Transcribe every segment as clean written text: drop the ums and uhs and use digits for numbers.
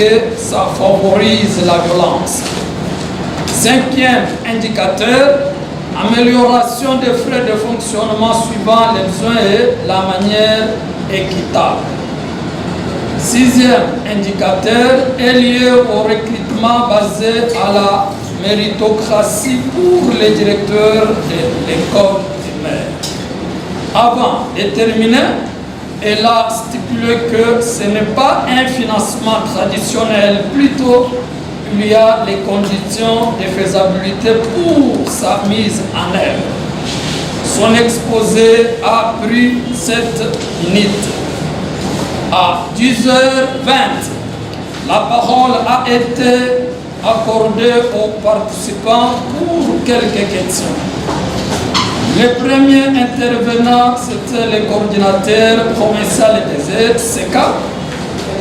que ça favorise la violence. Cinquième indicateur, amélioration des frais de fonctionnement suivant les besoins et la manière équitable. Sixième indicateur est lié au recrutement basé à la méritocratie pour les directeurs de l'école primaire. Avant de terminer, elle a stipulé que ce n'est pas un financement traditionnel, plutôt il y a les conditions de faisabilité pour sa mise en œuvre. Son exposé a pris 7 minutes. À 10h20, la parole a été accordée aux participants pour quelques questions. Le premier intervenant, c'était le coordinateur provincial des SECA,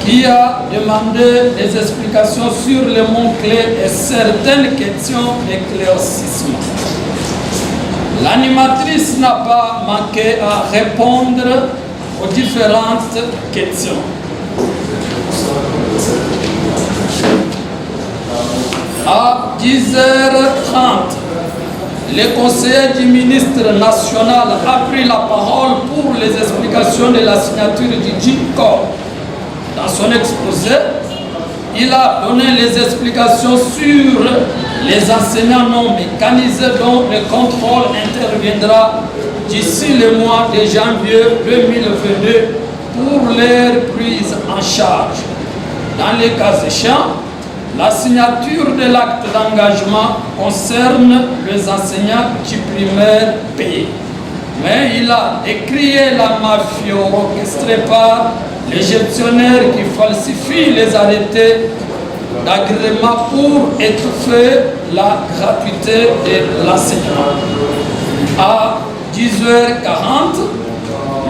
qui a demandé des explications sur les mots-clés et certaines questions d'éclaircissement. L'animatrice n'a pas manqué à répondre aux différentes questions. À 10h30, le conseiller du ministre national a pris la parole pour les explications de la signature du GICOR. Dans son exposé, il a donné les explications sur les enseignants non mécanisés dont le contrôle interviendra d'ici le mois de janvier 2022 pour leur prise en charge. Dans les cas échéants, la signature de l'acte d'engagement concerne les enseignants du primaire payé. Mais il a décrié la mafia orchestrée par les gestionnaires qui falsifient les arrêtés d'agrément pour étouffer la gratuité de l'enseignement. À 10h40,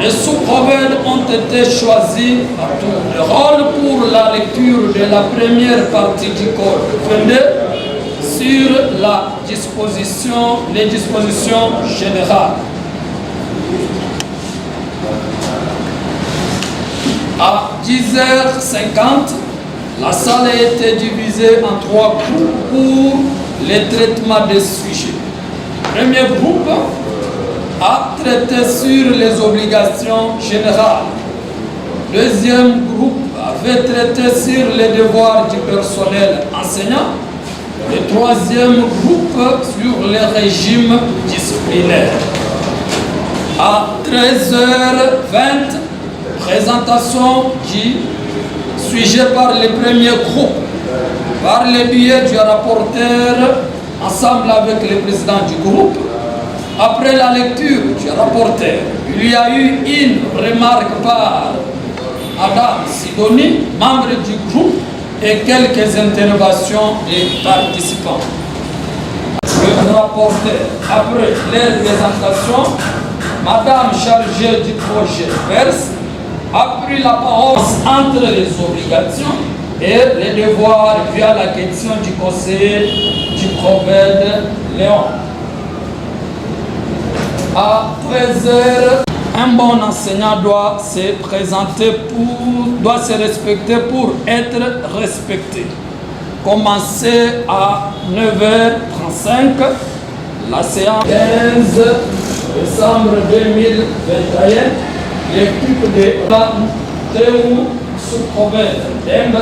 les sous-provinces ont été choisis à tour de rôle pour la lecture de la première partie du code fondé sur les dispositions générales. À 10h50, la salle a été divisée en 3 groupes pour le traitement des sujets. Le premier groupe a traité sur les obligations générales. Le deuxième groupe avait traité sur les devoirs du personnel enseignant. Le troisième groupe sur les régimes disciplinaires. À 13h20, présentation du sujet par le premier groupe, par le biais du rapporteur, ensemble avec le président du groupe. Après la lecture du rapporteur, il y a eu une remarque par Adam Sidoni, membre du groupe, et quelques interventions des participants. Le rapporteur, après les présentations, Madame chargée du projet VERS a pris la parole entre les obligations et les devoirs via la question du conseiller du prophète Léon. À 13h, un bon enseignant doit se respecter pour être respecté. Commencez à 9h35, la séance 15 décembre 2021, l'équipe de la Théo sous-prophète M1,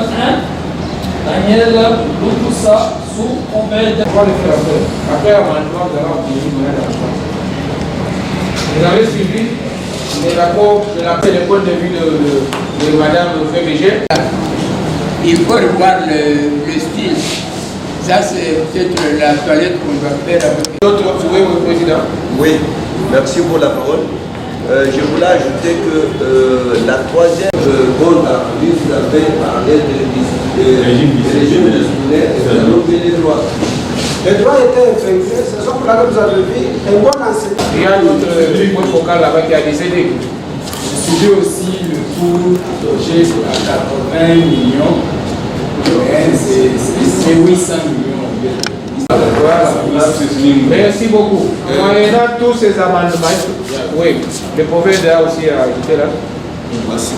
Daniel Lukusa sous-prophète. Après, amendement, vous allez obtenir vous avez suivi les rapports de le point de vue de Madame Fébégé. Il faut revoir le style. Ça, c'est peut-être la toilette qu'on va faire avec. D'autres, vous pouvez, mon président? Oui, merci pour la parole. Je voulais ajouter que la troisième bonne vise à parler de régime disciplinaire et de l'obéir des droits. Les droits étaient effectués, c'est ça pour laquelle vous avez vu un bon enseignant. Il y a notre point focal là-bas qui a décédé. Suivez aussi le coût logé sur la 80 millions. C'est 800 millions. Voilà. Merci beaucoup. Moyennant tous ces amendements, oui, le prophète a aussi ajouté là. Merci.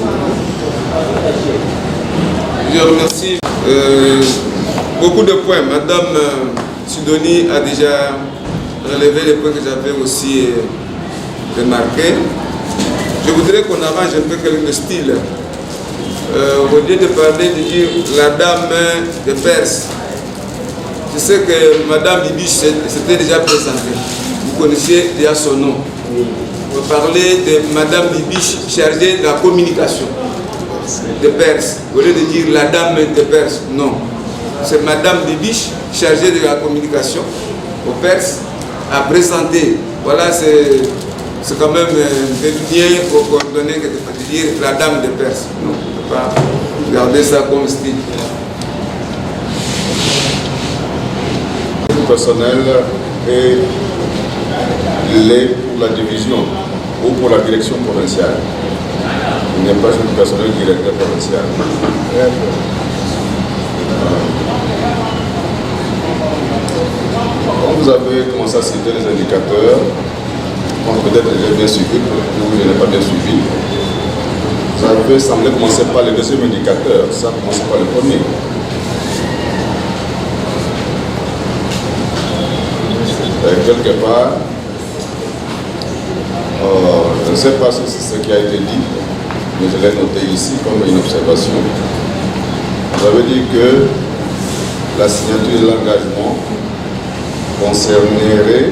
Je remercie. Beaucoup de points. Madame Sidonie a déjà relevé les points que j'avais aussi remarqués. Je voudrais qu'on avance un peu le style. Au lieu de parler, de dire la dame de Perse. Je sais que Madame Bibiche s'était déjà présentée. Vous connaissiez déjà son nom. On parlait de Madame Bibiche chargée de la communication de Perse. Au lieu de dire la dame de Perse, non. C'est Madame Bibiche chargée de la communication au Perse à présenter. Voilà, c'est quand même un peu bien pour coordonner que de dire la dame de Perse. Non, on ne peut pas garder ça comme style. Le personnel est pour la division ou pour la direction provinciale. Il n'y a pas de personnel directeur provincial. Quand vous avez commencé à citer les indicateurs, peut-être que j'ai bien suivi ou je n'ai pas bien suivi. Ça peut sembler commencer par le deuxième indicateur, ça commence par le premier. Quelque part, je ne sais pas si c'est ce qui a été dit, mais je l'ai noté ici comme une observation. Vous avez dit que la signature de l'engagement concernerait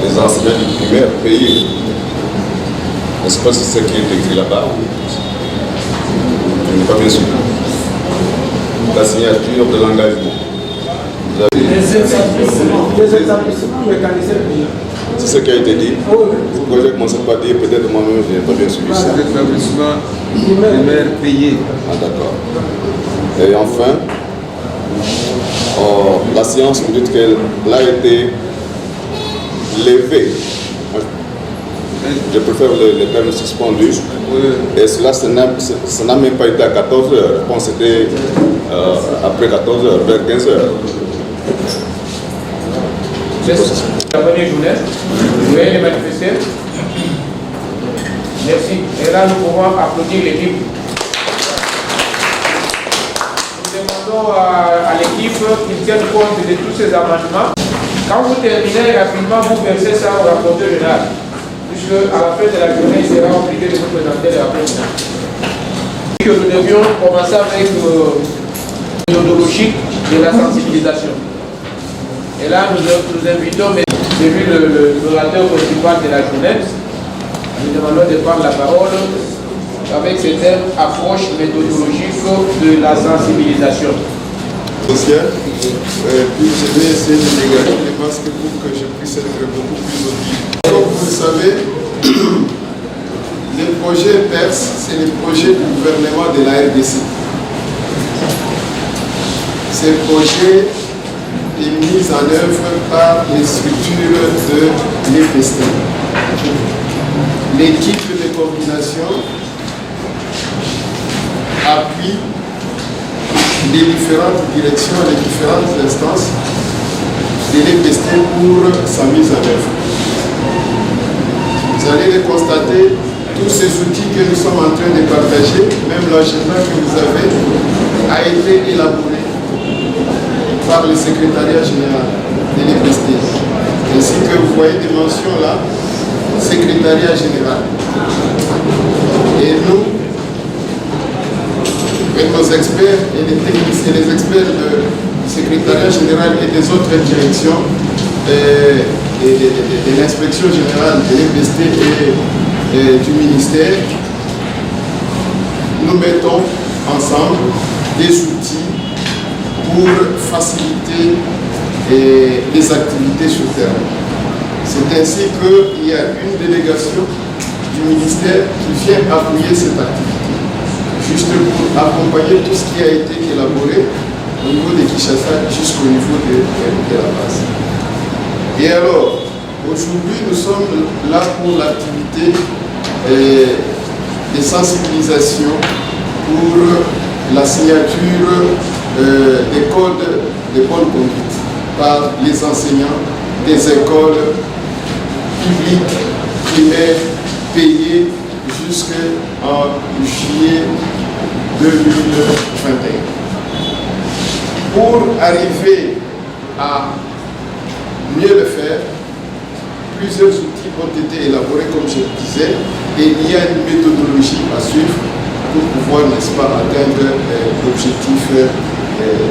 les enseignants du primaire payés. Je ne sais pas si c'est ce qui est écrit là-bas. Je n'ai pas bien suivi. La signature de l'engagement. Les établissements mécanisés payants. C'est ce qui a été dit. Pourquoi j'ai commencé par dire, peut-être moi-même, je n'ai pas bien suivi ça. Les établissements primaires payés. Ah, d'accord. Et enfin, la science, vous dites qu'elle a été levée. Je préfère les termes suspendus. Et cela, ça n'a même pas été à 14 heures. Je pense que c'était après 14 heures, vers 15 heures. La bonne journée. Vous voyez les manifester. Merci. Et là, nous pouvons applaudir l'équipe. Nous demandons à l'équipe qu'ils tienne compte de tous ces amendements. Quand vous terminez rapidement, vous versez ça au rapporteur général. Puisque à la fin de la journée, il sera obligé de vous présenter le rapport final. Nous devions commencer avec méthodologie de la sensibilisation. Et là, nous invitons l'orateur principal de la journée. Nous demandons de prendre la parole avec ce terme approche méthodologique de la sensibilisation. Puis je vais essayer de dégager les masques pour que je puisse être beaucoup plus audible. Comme vous le savez, le projet PERS, c'est le projet du gouvernement de la RDC. Ce projet est mis en œuvre par les structures de l'EPST. L'équipe de coordination appuie les différentes directions, les différentes instances de l'EPST pour sa mise en œuvre. Vous allez le constater, tous ces outils que nous sommes en train de partager, même l'agenda que vous avez, a été élaboré par le secrétariat général de l'EPST. Ainsi que vous voyez des mentions là, secrétariat général. Et nous, avec nos experts et les techniciens, les experts du secrétariat général et des autres directions de l'inspection générale de l'EPST et du ministère, nous mettons ensemble des outils pour faciliter les activités sur terrain. C'est ainsi qu'il y a une délégation du ministère qui vient appuyer cette activité, juste pour accompagner tout ce qui a été élaboré au niveau de Kinshasa jusqu'au niveau de la base. Et alors, aujourd'hui, nous sommes là pour l'activité de sensibilisation pour la signature des codes de bonne conduite par les enseignants des écoles publiques, primaires, payées jusqu'en juillet 2021. Pour arriver à mieux le faire, plusieurs outils ont été élaborés, comme je le disais, et il y a une méthodologie à suivre pour pouvoir, n'est-ce pas, atteindre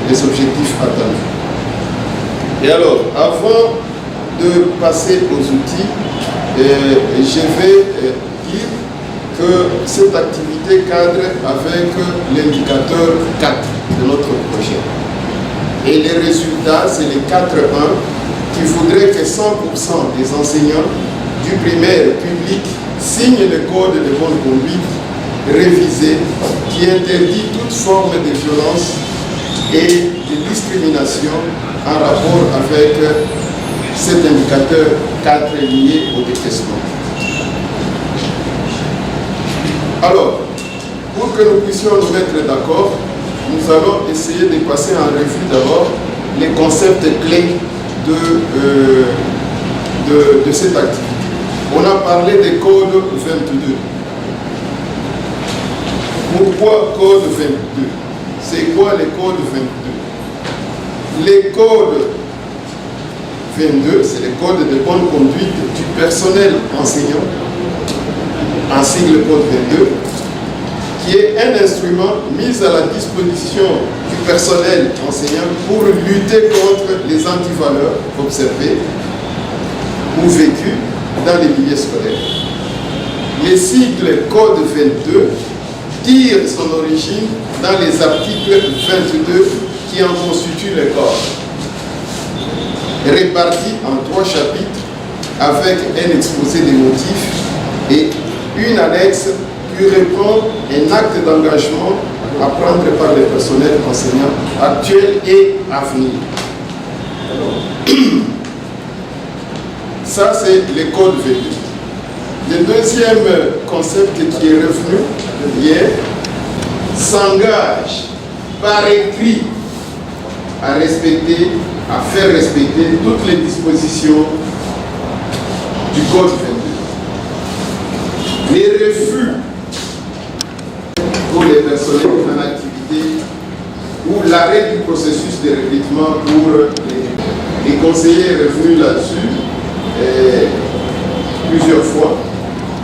les objectifs attendus. Et alors, avant de passer aux outils, je vais dire que cette activité cadre avec l'indicateur 4 de notre projet. Et les résultats, c'est les 4.1 qui voudraient que 100% des enseignants du primaire public signent le code de bonne conduite révisé qui interdit toute forme de violence et de discrimination en rapport avec cet indicateur 4 lié au détestement. Alors, pour que nous puissions nous mettre d'accord, nous allons essayer de passer en revue d'abord les concepts clés de cette activité. On a parlé des codes 22. Pourquoi code 22? C'est quoi les codes 22? Les codes 22, c'est les codes de bonne conduite du personnel enseignant, en sigle code 22, qui est un instrument mis à la disposition du personnel enseignant pour lutter contre les antivaleurs observées ou vécues dans les milieux scolaires. Le sigle code 22 tire son origine dans les articles 22 qui en constituent le corps, répartis en 3 chapitres avec un exposé des motifs et une annexe qui reprend un acte d'engagement à prendre par les personnels enseignants actuels et à venir. Ça, c'est le code 22. Le deuxième concept qui est revenu hier s'engage par écrit à respecter, à faire respecter toutes les dispositions du code 22. Les refus pour les personnels en activité ou l'arrêt du processus de recrutement pour les conseillers revenus là-dessus plusieurs fois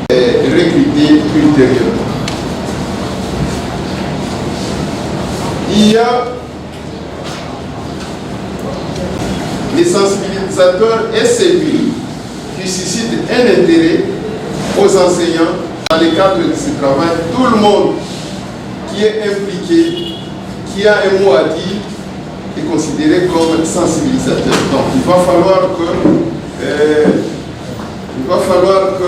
recrutés ultérieurement. Il y a les sensibilisateurs et celui qui suscitent un intérêt aux enseignants dans le cadre de ce travail. Tout le monde qui est impliqué, qui a un mot à dire, est considéré comme sensibilisateur. Donc il va falloir que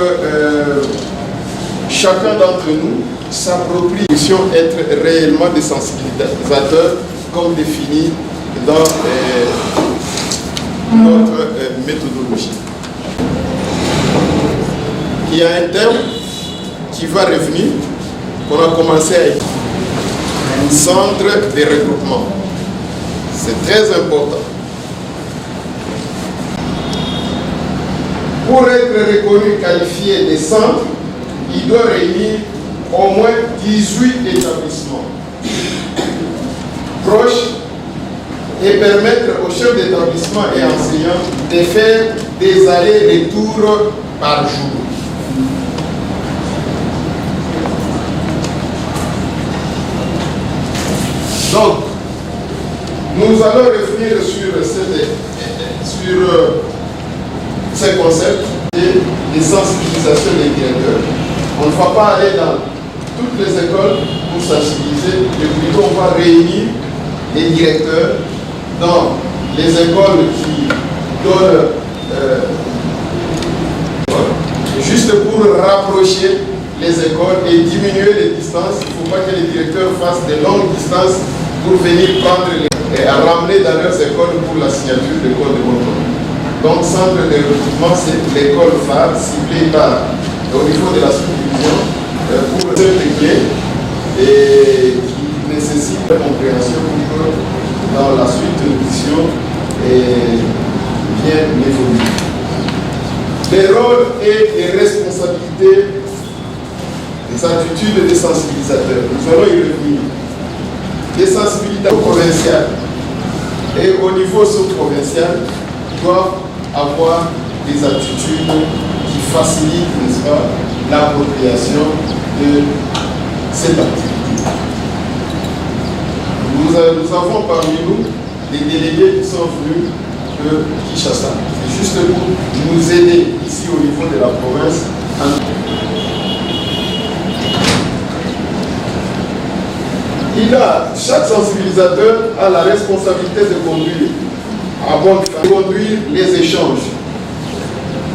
chacun d'entre nous s'approprie être réellement des sensibilisateurs comme défini dans notre méthodologie. Il y a un terme qui va revenir, qu'on a commencé à écrire. Centre de regroupement. C'est très important. Pour être reconnu qualifié des centres, il doit réunir au moins 18 établissements proches et permettre aux chefs d'établissement et enseignants de faire des allers-retours par jour. Donc, nous allons revenir sur ces concepts de sensibilisation des directeurs. On ne va pas aller dans toutes les écoles pour sensibiliser, mais plutôt on va réunir les directeurs dans les écoles qui donnent juste pour rapprocher les écoles et diminuer les distances. Il ne faut pas que les directeurs fassent de longues distances pour venir prendre et à ramener dans leurs écoles pour la signature de code de bonne conduite. Donc, centre de recrutement, c'est l'école phare ciblée au niveau de la sous-division pour cette clé et qui nécessite la compréhension pour que dans la suite de mission bien évoluer. Les rôles et les responsabilités, les attitudes des sensibilisateurs. Nous allons y revenir. Les sensibilisateurs provinciales. et au niveau sous-provincial doivent avoir des attitudes qui facilitent, n'est-ce pas, l'appropriation de cette activité. Nous avons parmi nous des délégués qui sont venus de Kinshasa, juste pour nous aider ici au niveau de la province. Chaque sensibilisateur a la responsabilité de conduire les échanges,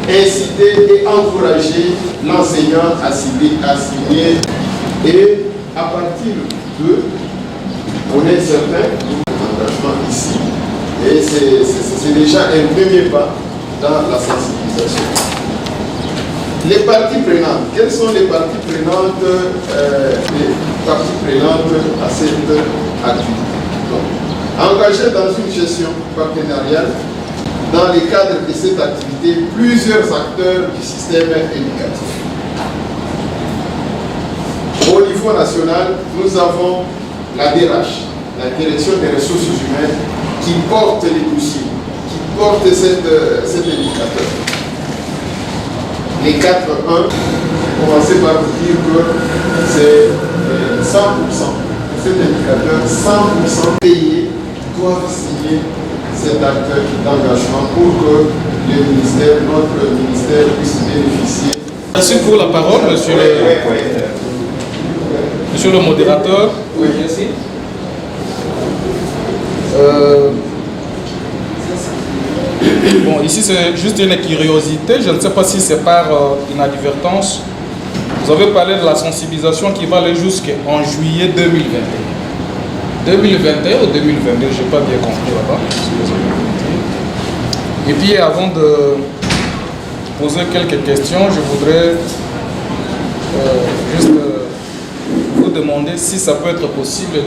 inciter et encourager l'enseignant à signer et à partir de, on est certain, engagement ici, et c'est déjà un premier pas dans la sensibilisation. Les parties prenantes, quelles sont les parties prenantes, à cette activité? Donc, engager dans une gestion partenariale, dans le cadre de cette activité, plusieurs acteurs du système éducatif. Au niveau national, nous avons la DRH, la Direction des ressources humaines, qui porte les dossiers, qui porte cet indicateur. Les 4 1, commencez par vous dire que c'est 100%. Cet indicateur, 100% payés doivent signer cet acte d'engagement pour que le ministère, notre ministère, puisse bénéficier. Merci pour la parole, monsieur le modérateur. Oui, merci. Bon, ici c'est juste une curiosité, je ne sais pas si c'est par inadvertance. Vous avez parlé de la sensibilisation qui va aller jusqu'en juillet 2021. 2021 ou 2022, je n'ai pas bien compris là-bas. Et puis avant de poser quelques questions, je voudrais juste vous demander si ça peut être possible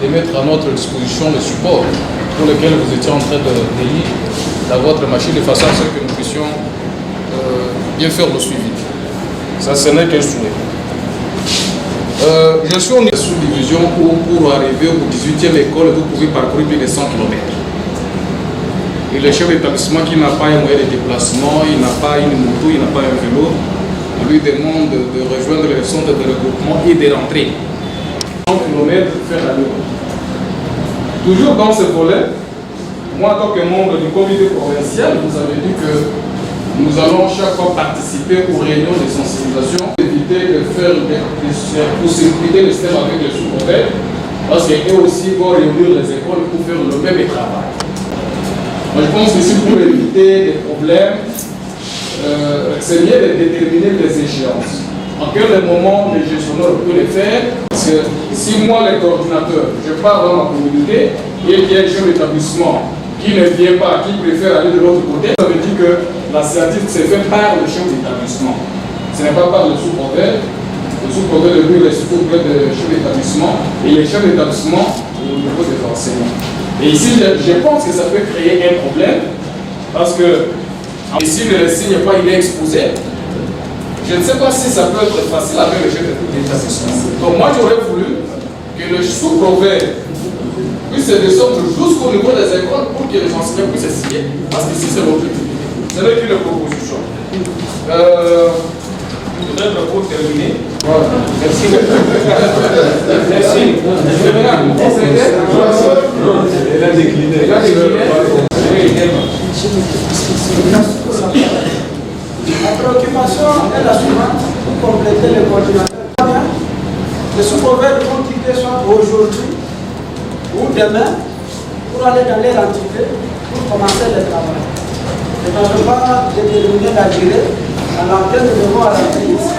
de mettre à notre disposition le support pour lequel vous étiez en train de lire dans votre machine de façon à ce que nous puissions bien faire le suivi. Ça, ce n'est qu'un souhait. Je suis en sous-division où pour arriver au 18e école, vous pouvez parcourir plus de 100 km. Et le chef d'établissement qui n'a pas un moyen de déplacement, il n'a pas une moto, il n'a pas un vélo, on lui demande de rejoindre le centre de regroupement et de rentrer. 100 km, faire la nuit. Toujours dans ce volet, moi en tant que membre du comité provincial, vous avez dit que nous allons chaque fois participer aux réunions de sensibilisation, éviter de faire possibilités le système avec les sous-préfets, parce qu'eux aussi vont réunir les écoles pour faire le même travail. Moi, je pense que si pour éviter des problèmes, c'est mieux de déterminer les échéances. En quel moment les gestionnaires peuvent les faire? Parce que si moi, le coordinateur, je pars dans ma communauté et qu'il y a un chef d'établissement qui ne vient pas, qui préfère aller de l'autre côté, ça veut dire que la scientifique se fait par le chef d'établissement. Ce n'est pas par le sous-préfet. Le sous-préfet de lui reste auprès du chef d'établissement et les chefs d'établissement au niveau des enseignants. Et ici, je pense que ça peut créer un problème parce que ici, ne le signe pas, il est exposé. Je ne sais pas si ça peut être facile avec le chef d'établissement. Donc moi, j'aurais voulu que le sous-préfet puisse descendre jusqu'au niveau des écoles pour que les enseignants puissent signer. Parce que ici, c'est l'objectif. Ce n'est qu'une proposition. Peut-être pour terminer. Voilà. Merci. Merci. Elle a décliné. La préoccupation est la suivante, pour compléter le coordinateur. Les sous-préfets vont quitter soit aujourd'hui ou demain pour aller dans leur entité pour commencer le travail. Je ne veux pas déterminer la durée à laquelle nous devons arriver ici.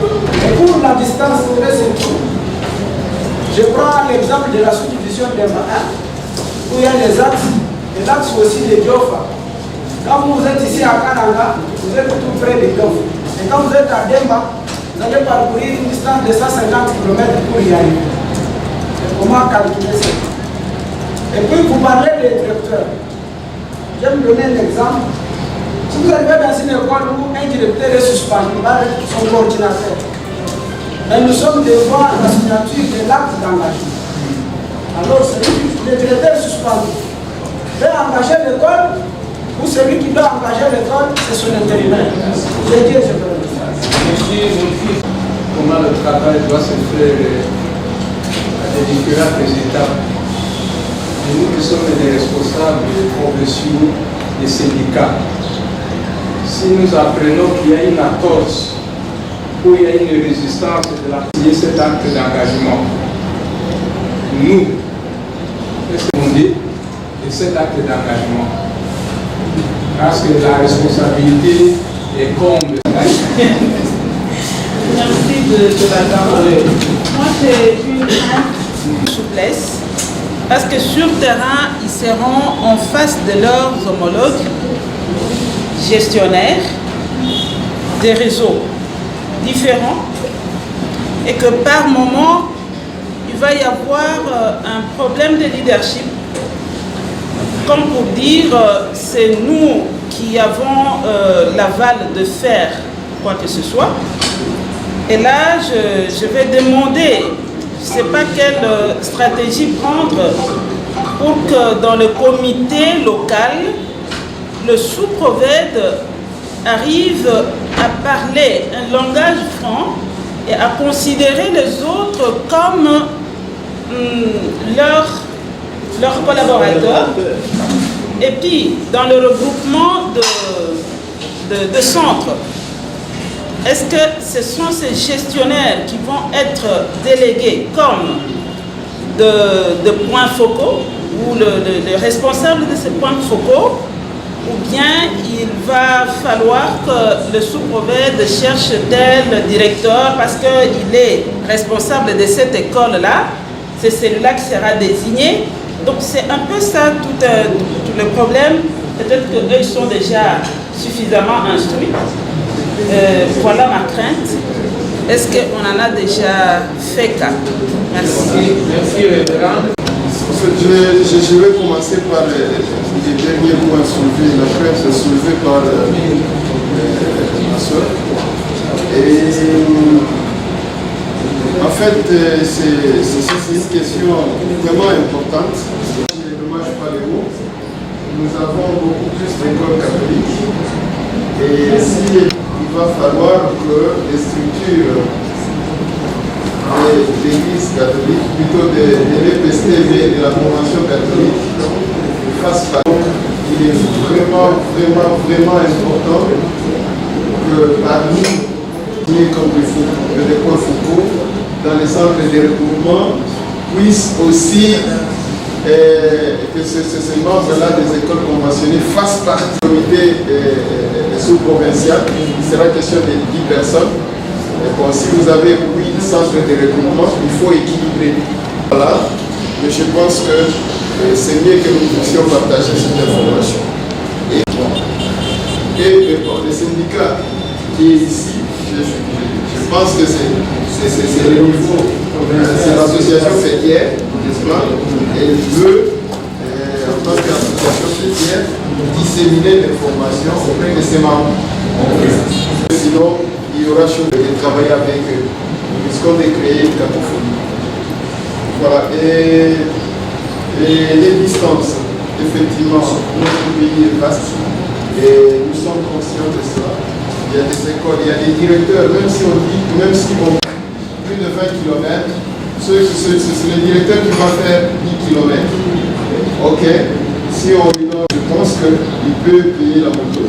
Et pour la distance très simple, je prends l'exemple de la sous-division d'Emma 1 où il y a les axes et l'axe aussi de Diofa. Quand vous êtes ici à Kananga, vous êtes tout près de Diofa. Et quand vous êtes à Demba, vous allez parcourir une distance de 150 km pour y arriver. Et comment calculer ça? Et puis vous parlez des directeurs. Je vais vous donner un exemple. Si vous arrivez dans une école où un directeur est suspendu par son coordinateur, mais nous sommes devant la signature de l'acte d'engagement. Alors, le directeur est suspendu. veut engager l'école, ou celui qui doit engager l'école, c'est son intérimaire. J'ai dit, je peux le faire. Comment le travail doit se faire à des différentes étapes. Et nous qui sommes des responsables provinciaux des syndicats, si nous apprenons qu'il y a une entorse ou il y a une résistance de la signer cet acte d'engagement, nous, qu'est-ce qu'on dit de cet acte d'engagement? Parce que la responsabilité est comme Merci de la parole. Moi, j'ai une crainte de souplesse parce que sur le terrain, ils seront en face de leurs homologues gestionnaires des réseaux différents et que par moment, il va y avoir un problème de leadership. Comme pour dire, c'est nous qui avons l'aval de faire quoi que ce soit. Et là, je vais demander, je ne sais pas quelle stratégie prendre pour que dans le comité local, le sous-prophète arrive à parler un langage franc et à considérer les autres comme leurs collaborateurs. Et puis, dans le regroupement de centres, est-ce que ce sont ces gestionnaires qui vont être délégués comme de points focaux ou le responsable de ces points focaux, ou bien il va falloir que le sous-prophète cherche tel directeur parce qu'il est responsable de cette école-là, c'est celui-là qui sera désigné. Donc c'est un peu ça tout le problème. Peut-être qu'eux ils sont déjà suffisamment instruits. Voilà ma crainte. Est-ce qu'on en a déjà fait cas? Merci. Merci, révérend. Je vais commencer par les derniers points soulevés, la crainte soulevée par ma soeur. Et en fait, c'est une question vraiment importante. Je ne dommage pas les mots. Nous avons beaucoup plus d'écoles catholiques. Et il va falloir que les structures de l'Église catholique, plutôt de l'EPSTV, de la Convention catholique, fassent partie. Il est vraiment important que parmi comme le dépôt Foucault, dans les centres de regroupement, puissent aussi que ces membres-là des écoles conventionnées fassent partie du comité sous-provincial. Il sera question de 10 personnes. Et bon, si vous avez 8 centres de regroupement, il faut équilibrer. Voilà. Mais je pense que c'est mieux que nous puissions partager cette information. Et bon, les syndicats qui est ici, je pense que c'est le niveau, c'est l'association fêtière, n'est-ce pas? Elle veut, en tant qu'association fêtière, disséminer l'information auprès de ses membres. Sinon, il y aura chose de travailler avec eux, puisqu'on a créé une cacophonie. Voilà. Et les distances, effectivement, notre pays est vaste et nous sommes conscients de cela. Il y a des écoles, il y a des directeurs, même si on dit, même s'ils vont plus de 20 km, c'est le directeur qui va faire 10 km. Ok, si on lui donne, je pense qu'il peut payer la moto.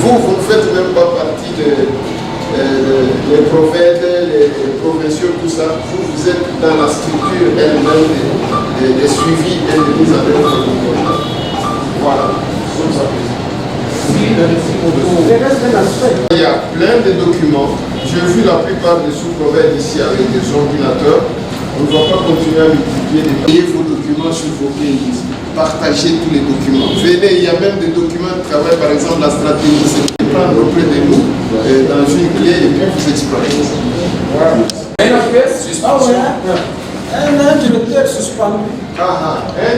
Vous ne faites même pas partie des prophètes, les provinciaux, tout ça. Vous êtes dans la structure elle-même des suivis et des mises en œuvre. Voilà. Il y a plein de documents. J'ai vu la plupart des sous-prophètes ici avec des ordinateurs. On ne va pas continuer à multiplier vos documents sur vos pays. Partagez tous les documents. Venez, il y a même des documents de travail, par exemple la stratégie, c'est de prendre auprès de nous dans une clé et puis vous explorer. Un directeur suspendu. Un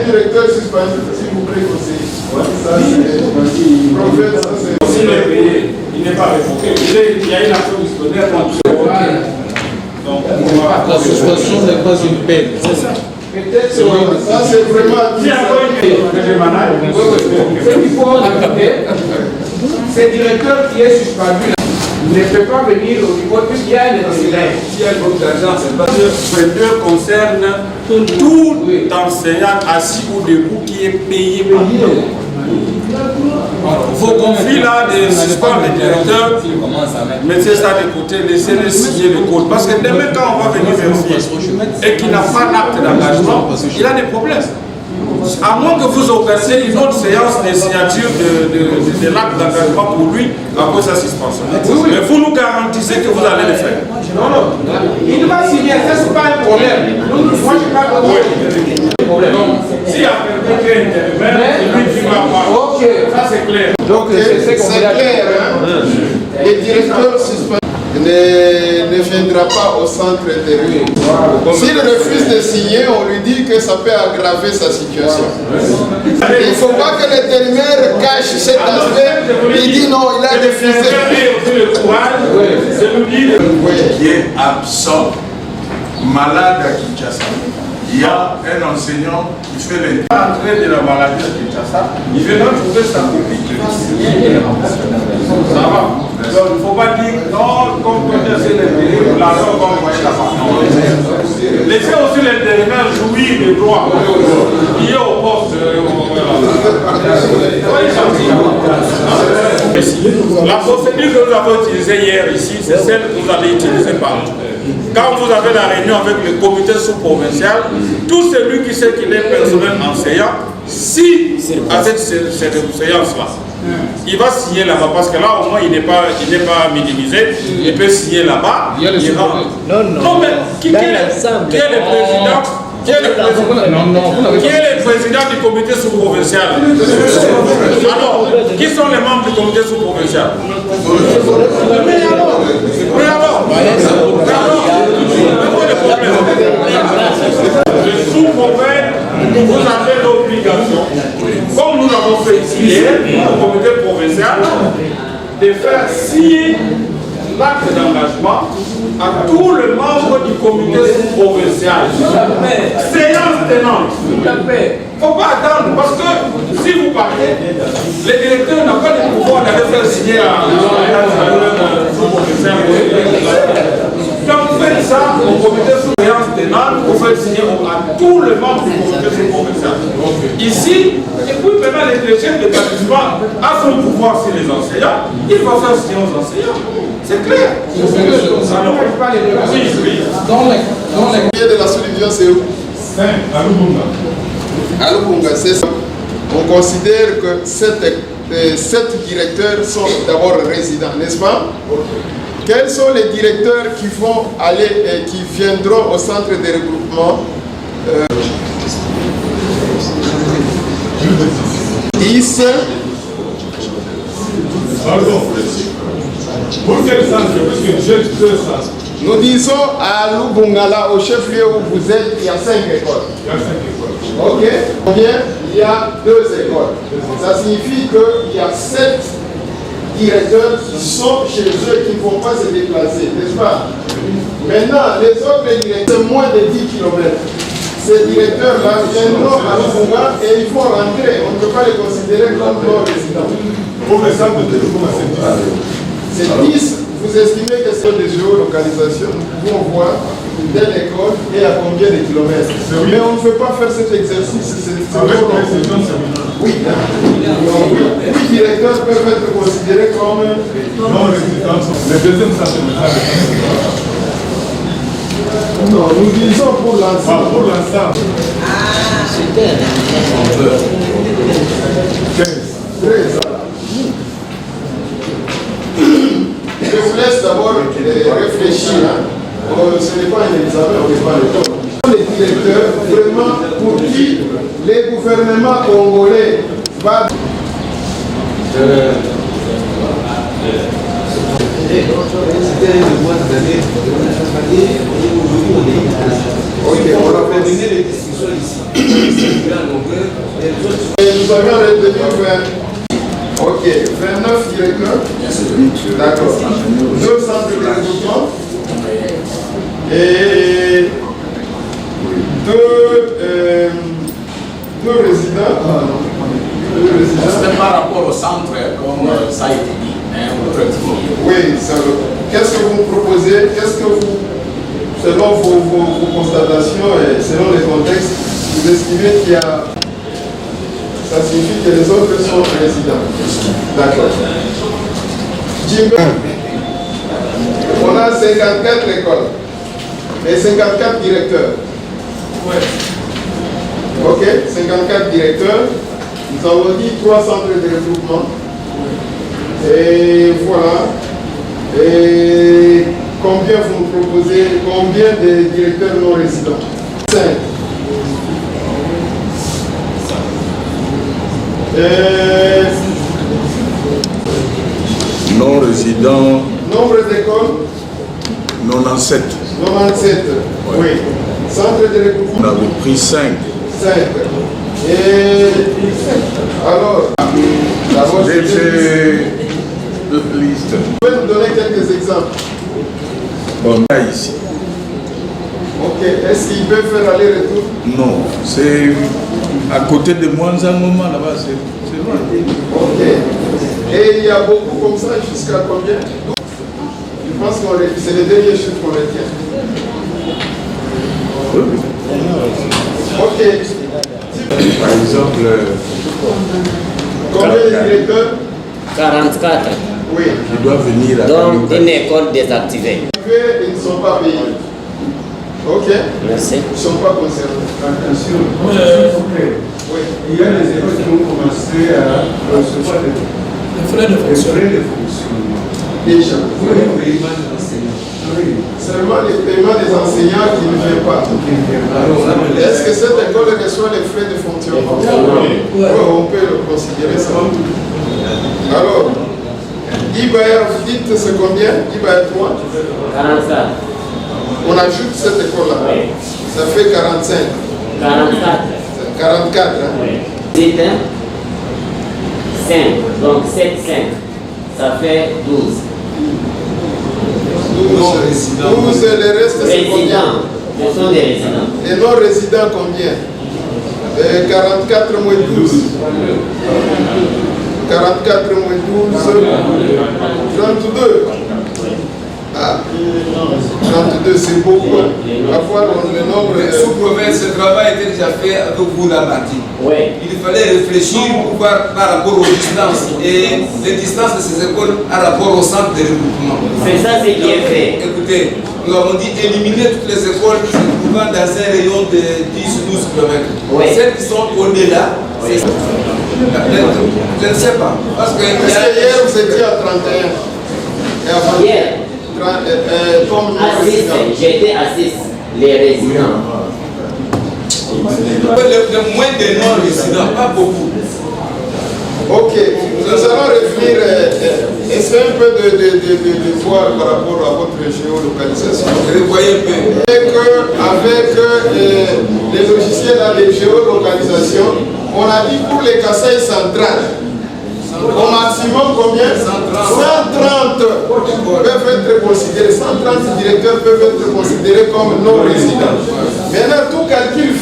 directeur suspendu, s'il vous plaît, conseiller. Ça, c'est prophète, ça c'est. S'il est payé, il n'est pas révoqué. Il y a une action disciplinaire contre donc, la suspension n'est pas une peine. C'est ça. Ça, c'est vraiment. Ce qu'il faut ajouter, c'est le directeur qui est suspendu ne peut pas venir au niveau du bien de l'élève. S'il y a un groupe d'argent, c'est parce que le deux concerne tout enseignant assis ou debout qui est payé par vos conflits là de suspendre les directeurs, mettez ça de côté, laissez-les signer le code. Parce que demain, quand on va venir vérifier et qu'il n'a pas d'acte d'engagement, il a des problèmes. À moins que vous organisez une autre séance de signature de l'acte d'engagement pour lui après sa suspension. Mais vous nous garantissez que vous allez le faire. Non, non. Il va signer, ça c'est pas un problème. Moi je parle de problème. S'il y a quelqu'un qui est intérimaire, c'est lui qui va avoir. Ok, ça c'est clair. Donc c'est clair. Hein? Les directeurs suspendus ne viendra pas au centre intérieur. S'il refuse de signer, on lui dit que ça peut aggraver sa situation. Il ne faut pas que l'intérimaire cache cet aspect. Il dit non, il a refusé. Le courage, c'est lui qui est absent, malade à Kinshasa. Il y a un enseignant qui fait l'entrée de la maladie à Kinshasa. Il vient trouver sa copie. Ça va. Donc il ne faut pas dire non, comme on est l'intérimaire, l'argent va envoyer là-bas. Laissez aussi l'intérimaire jouir des droits liés au poste. La procédure que nous avons utilisée hier ici, c'est celle que vous allez utiliser partout. Quand vous avez la réunion avec le comité sous-provincial, tout celui qui sait qu'il est personnel enseignant, si à cette séance-là, il va signer là-bas, parce que là au moins il n'est pas minimisé, il peut signer là-bas. Non, mais qui est le président Qui est le président du comité sous-provincial? Alors, qui sont les membres du comité sous-provincial? Le sous-province, vous avez l'obligation, comme nous l'avons fait ici hier, au comité provincial, de faire signer l'acte d'engagement à tous les membres du comité provincial. Séance tenante. Il ne faut pas attendre, parce que si vous partez, les directeurs n'ont pas le pouvoir d'aller faire signer à sous-provincial. Donc faites ça au comité sous séance tenante, vous faites signer à tous les membres du comité sous-provincial. Ici, et puis maintenant le chef d'établissement a son pouvoir sur les enseignants, il va faire signer aux enseignants. C'est clair. Dans les de la solution, c'est où? À Lubunga, c'est ça. On considère que 7 directeurs sont d'abord résidents, n'est-ce pas? Quels sont les directeurs qui vont aller et qui viendront au centre de regroupement? 10. Nous disons à Lubungala, au chef-lieu où vous êtes, il y a 5 écoles. Ok. Combien? Il y a 2 écoles. Ça signifie qu'il y a 7 directeurs qui sont chez eux qui ne vont pas se déplacer, n'est-ce pas? Maintenant, les autres directeurs, moins de 10 km. Ces directeurs-là viendront à Lubunga et ils vont rentrer. On ne peut pas les considérer comme non-résidents. C'est 10. Vous estimez que c'est de géolocalisation. Nous pouvons voir telle école et à combien de kilomètres. Mais on ne peut pas faire cet exercice. Oui. 8 directeurs peuvent être considérés comme non-résidents. Le deuxième centre. Non, nous disons pour l'ensemble. Pour l'ensemble. Super. 13. Je vous laisse d'abord réfléchir. Ce n'est pas un examen, on n'est pas le temps. Les directeurs, vraiment, pour qui les gouvernements congolais va. Ok, on va continuer les discussions ici. Nous avions retenu vers. Ok, 29 directeurs. D'accord. 2 centres de regroupement. Et 2 résidents. C'est par rapport au centre, comme ça a été dit. Oui, qu'est-ce que vous me proposez? Qu'est-ce que vous, selon vos constatations et selon les contextes, vous estimez qu'il y a. Ça signifie que les autres sont résidents. D'accord. On a 54 écoles et 54 directeurs. Ok, 54 directeurs. Nous avons dit 3 centres de regroupement. Et voilà. Et combien vous me proposez? Combien de directeurs non résidents? 5. Non-résidents. Nombre d'écoles? 97. 97, oui. Centre de regroupement? On avait pris 5. 5. Et alors, j'ai fait deux listes. Vous pouvez nous donner quelques exemples? Bon, là ici. Ok, est-ce qu'il peut faire aller-retour? Non, c'est à côté de Mwanzangoma, là-bas, c'est loin. Ok. Et il y a beaucoup comme ça, jusqu'à combien? Je pense que c'est le dernier chiffre qu'on retient. Oui. Ok. Par exemple, combien de directeurs? 44. Oui. Qui doivent venir à donc une école désactivée. Ils ne sont pas payés. Ok. Merci. Ils ne sont pas concernés. Attention, s'il vous plaît. Oui. Il y a des écoles qui ont commencé à recevoir des frais de fonctionnement. Déjà. Oui, oui. Seulement les paiements des enseignants qui ne viennent pas. Est-ce que cette école reçoit les frais de fonctionnement? Oui, on peut le considérer ça. Alors, Ibaer, vous dites c'est combien? Ibaer 3 44. On ajoute cette école-là. Oui. Ça fait 45. 44. 44, hein? Oui. 8, 5. Donc 7, 5. Ça fait 12. 12 et le reste c'est combien? Ce sont des résidents. Les non-résidents combien? 44 moins 12. 44 moins 12. 32. Ah, 32 c'est beaucoup. Parfois le nombre de... Sous-province, ce travail était déjà fait avec vous là, Martin. Oui. Il fallait réfléchir pour voir par rapport aux distances et les distances de ces écoles par rapport au centre de regroupement. C'est ça ce qui est fait. Écoutez, nous avons dit éliminer toutes les écoles qui se trouvent dans un rayon de 10-12 km. Oui. Celles qui sont au-delà, c'est ça. Je ne sais pas. Parce que hier vous étiez à 31. Hier. Comme à 6, j'étais à 6, les résidents. Le moins de non-résidents, pas beaucoup. Ok, nous allons revenir, essayer un peu de voir par rapport à votre géolocalisation. Revoyez un peu. Avec les logiciels de géolocalisation, on a dit pour les Kasaï centrales, au maximum combien? 130 peuvent être considérés, 130 directeurs peuvent être considérés comme non-résidents. Maintenant, tout calcul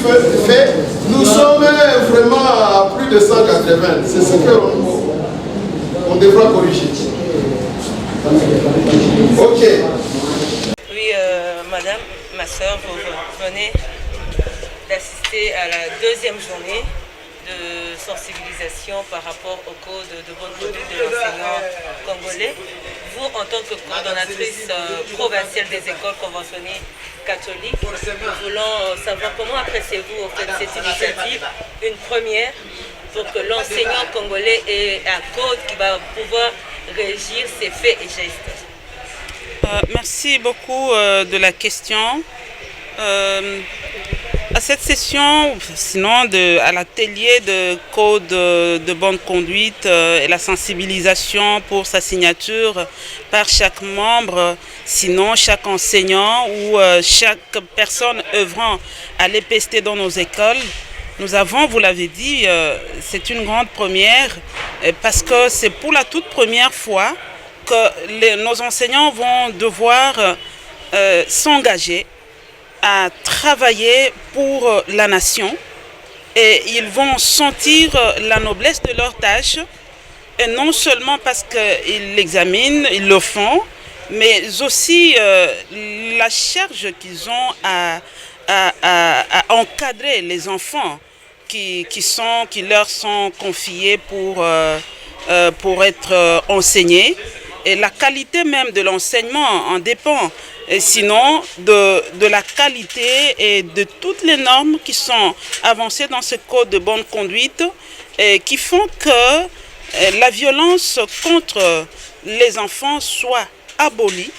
fait, nous sommes vraiment à plus de 180. C'est ce qu'on devra corriger. Ok. Oui, madame, ma soeur, vous venez d'assister à la deuxième journée de sensibilisation par rapport au code de bonne conduite de l'enseignant congolais. Vous, en tant que coordonnatrice provinciale des écoles conventionnées catholiques, nous voulons savoir comment appréciez-vous en fait, cette initiative, une première, pour que l'enseignant congolais ait un code qui va pouvoir régir ses faits et gestes. Merci beaucoup de la question. À cette session, sinon à l'atelier de code de bonne conduite et la sensibilisation pour sa signature par chaque membre, sinon chaque enseignant ou chaque personne œuvrant à l'EPST dans nos écoles, nous avons, vous l'avez dit, c'est une grande première parce que c'est pour la toute première fois que nos enseignants vont devoir s'engager à travailler pour la nation et ils vont sentir la noblesse de leur tâche et non seulement parce qu'ils l'examinent, ils le font, mais aussi la charge qu'ils ont à encadrer les enfants qui leur sont confiés pour être enseignés. Et la qualité même de l'enseignement en dépend, et sinon de la qualité et de toutes les normes qui sont avancées dans ce code de bonne conduite et qui font que la violence contre les enfants soit abolie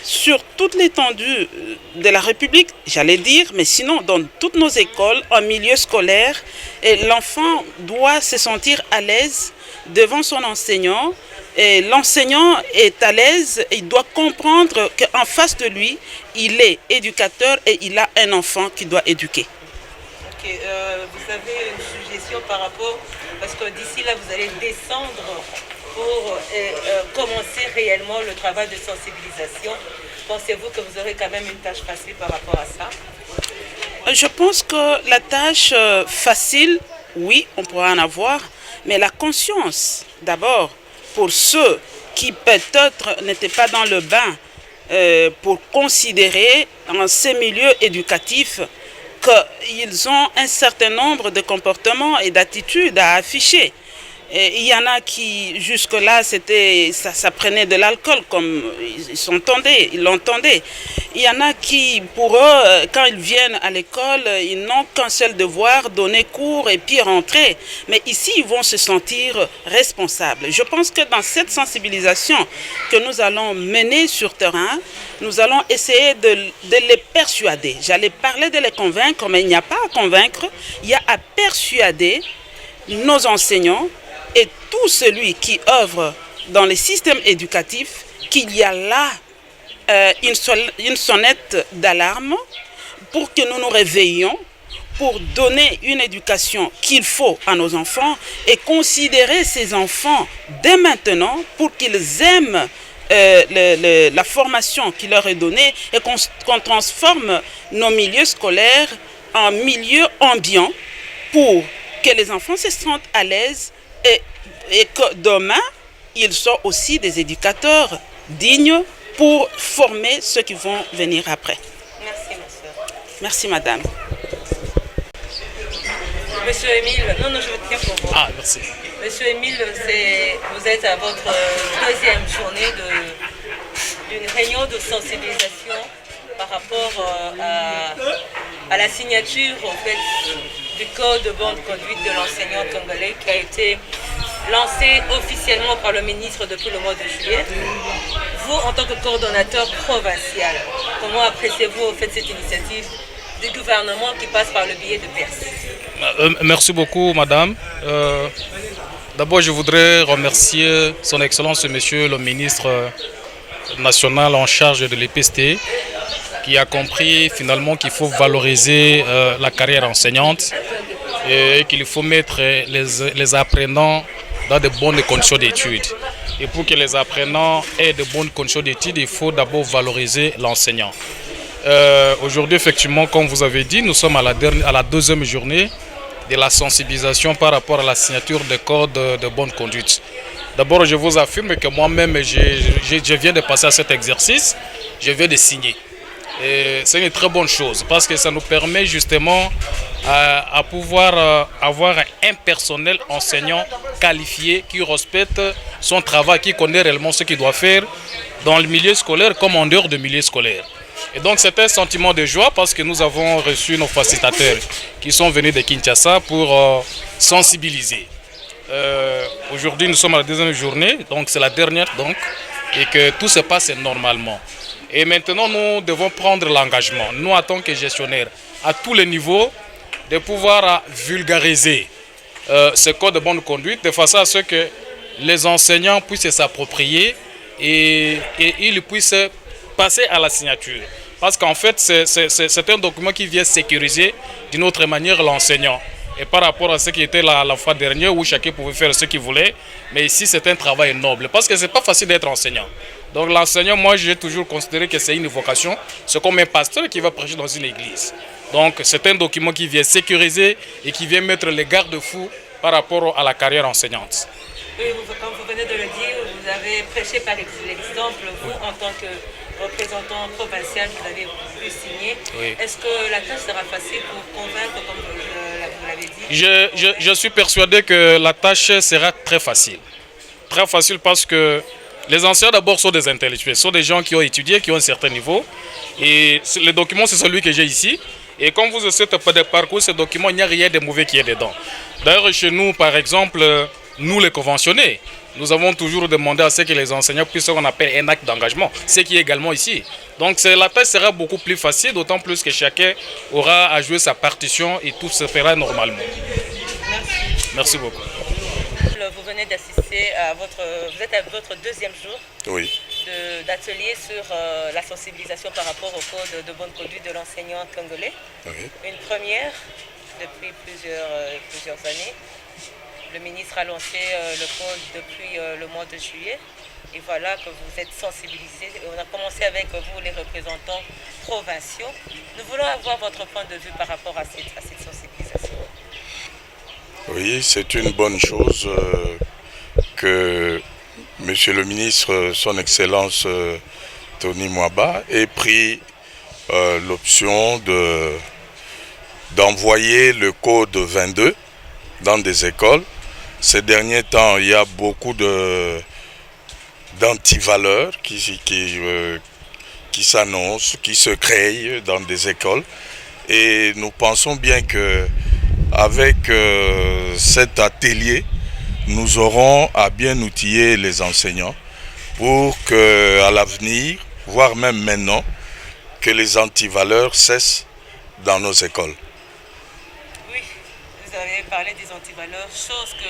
sur toute l'étendue de la République, j'allais dire, mais sinon dans toutes nos écoles, en milieu scolaire, et l'enfant doit se sentir à l'aise devant son enseignant. Et l'enseignant est à l'aise, il doit comprendre qu'en face de lui, il est éducateur et il a un enfant qu'il doit éduquer. Ok, vous avez une suggestion par rapport, parce que d'ici là, vous allez descendre pour commencer réellement le travail de sensibilisation. Pensez-vous que vous aurez quand même une tâche facile par rapport à ça? Je pense que la tâche facile, oui, on pourra en avoir, mais la conscience, d'abord, pour ceux qui peut-être n'étaient pas dans le bain, pour considérer dans ces milieux éducatifs qu'ils ont un certain nombre de comportements et d'attitudes à afficher. Et il y en a qui, jusque-là, ça prenait de l'alcool, comme ils l'entendaient. Il y en a qui, pour eux, quand ils viennent à l'école, ils n'ont qu'un seul devoir, donner cours et puis rentrer. Mais ici, ils vont se sentir responsables. Je pense que dans cette sensibilisation que nous allons mener sur terrain, nous allons essayer de les persuader. J'allais parler de les convaincre, mais il n'y a pas à convaincre, il y a à persuader nos enseignants et tout celui qui œuvre dans le système éducatif qu'il y a là une sonnette d'alarme pour que nous nous réveillions, pour donner une éducation qu'il faut à nos enfants et considérer ces enfants dès maintenant pour qu'ils aiment la formation qui leur est donnée et qu'on transforme nos milieux scolaires en milieux ambiants pour que les enfants se sentent à l'aise et que demain, ils soient aussi des éducateurs dignes pour former ceux qui vont venir après. Merci, ma soeur. Merci, madame. Monsieur Émile, non, je veux dire pour vous. Ah, merci. Monsieur Émile, vous êtes à votre deuxième journée d'une réunion de sensibilisation par rapport à la signature du code de bonne conduite de l'enseignant congolais qui a été lancé officiellement par le ministre depuis le mois de juillet. Vous, en tant que coordonnateur provincial, comment appréciez-vous cette initiative du gouvernement qui passe par le biais de Perse? Merci beaucoup, madame. D'abord, je voudrais remercier son Excellence, monsieur le ministre national en charge de l'EPST, qui a compris finalement qu'il faut valoriser la carrière enseignante et qu'il faut mettre les apprenants dans de bonnes conditions d'études. Et pour que les apprenants aient de bonnes conditions d'études, il faut d'abord valoriser l'enseignant. Aujourd'hui, effectivement, comme vous avez dit, nous sommes à la deuxième journée de la sensibilisation par rapport à la signature des codes de bonne conduite. D'abord, je vous affirme que moi-même, je viens de passer à cet exercice, je viens de signer. C'est une très bonne chose parce que ça nous permet justement à pouvoir avoir un personnel enseignant qualifié qui respecte son travail, qui connaît réellement ce qu'il doit faire dans le milieu scolaire comme en dehors du milieu scolaire. Et donc c'est un sentiment de joie parce que nous avons reçu nos facilitateurs qui sont venus de Kinshasa pour sensibiliser. Aujourd'hui nous sommes à la deuxième journée, donc c'est la dernière donc, et que tout se passe normalement. Et maintenant nous devons prendre l'engagement, nous en tant que gestionnaires, à tous les niveaux, de pouvoir vulgariser ce code de bonne conduite de façon à ce que les enseignants puissent s'approprier et ils puissent passer à la signature. Parce qu'en fait, c'est un document qui vient sécuriser d'une autre manière l'enseignant. Et par rapport à ce qui était la fois dernière où chacun pouvait faire ce qu'il voulait, mais ici c'est un travail noble. Parce que ce n'est pas facile d'être enseignant. Donc l'enseignant, moi j'ai toujours considéré que c'est une vocation. C'est comme un pasteur qui va prêcher dans une église. Donc c'est un document qui vient sécuriser et qui vient mettre les garde-fous par rapport à la carrière enseignante. Oui, comme vous venez de le dire, vous avez prêché par l'exemple, vous en tant que représentant provincial, vous avez pu signer. Oui. Est-ce que la tâche sera facile pour convaincre, comme vous l'avez dit? Je suis persuadé que la tâche sera très facile. Très facile parce que les enseignants d'abord sont des intellectuels, sont des gens qui ont étudié, qui ont un certain niveau. Et le document, c'est celui que j'ai ici. Et comme vous savez, de parcours, ce document, il n'y a rien de mauvais qui est dedans. D'ailleurs, chez nous, par exemple, nous les conventionnés, nous avons toujours demandé à ce que les enseignants puissent ce qu'on appelle un acte d'engagement, ce qui est également ici. Donc la tâche sera beaucoup plus facile, d'autant plus que chacun aura à jouer sa partition et tout se fera normalement. Merci. Merci beaucoup. Vous venez d'assister à vous êtes à votre deuxième jour d'atelier sur la sensibilisation par rapport au code de bonne conduite de l'enseignant congolais. Oui. Une première depuis plusieurs années. Le ministre a lancé le code depuis le mois de juillet. Et voilà que vous êtes sensibilisés. On a commencé avec vous, les représentants provinciaux. Nous voulons avoir votre point de vue par rapport à cette sensibilisation. Oui, c'est une bonne chose que Monsieur le ministre, son Excellence Tony Mwaba, ait pris l'option d'envoyer le code 22 dans des écoles ces derniers temps, il y a beaucoup d'antivaleurs qui s'annoncent, qui se créent dans des écoles. Et nous pensons bien qu'avec cet atelier, nous aurons à bien outiller les enseignants pour qu'à l'avenir, voire même maintenant, que les antivaleurs cessent dans nos écoles. Oui, vous avez parlé des antivaleurs, chose que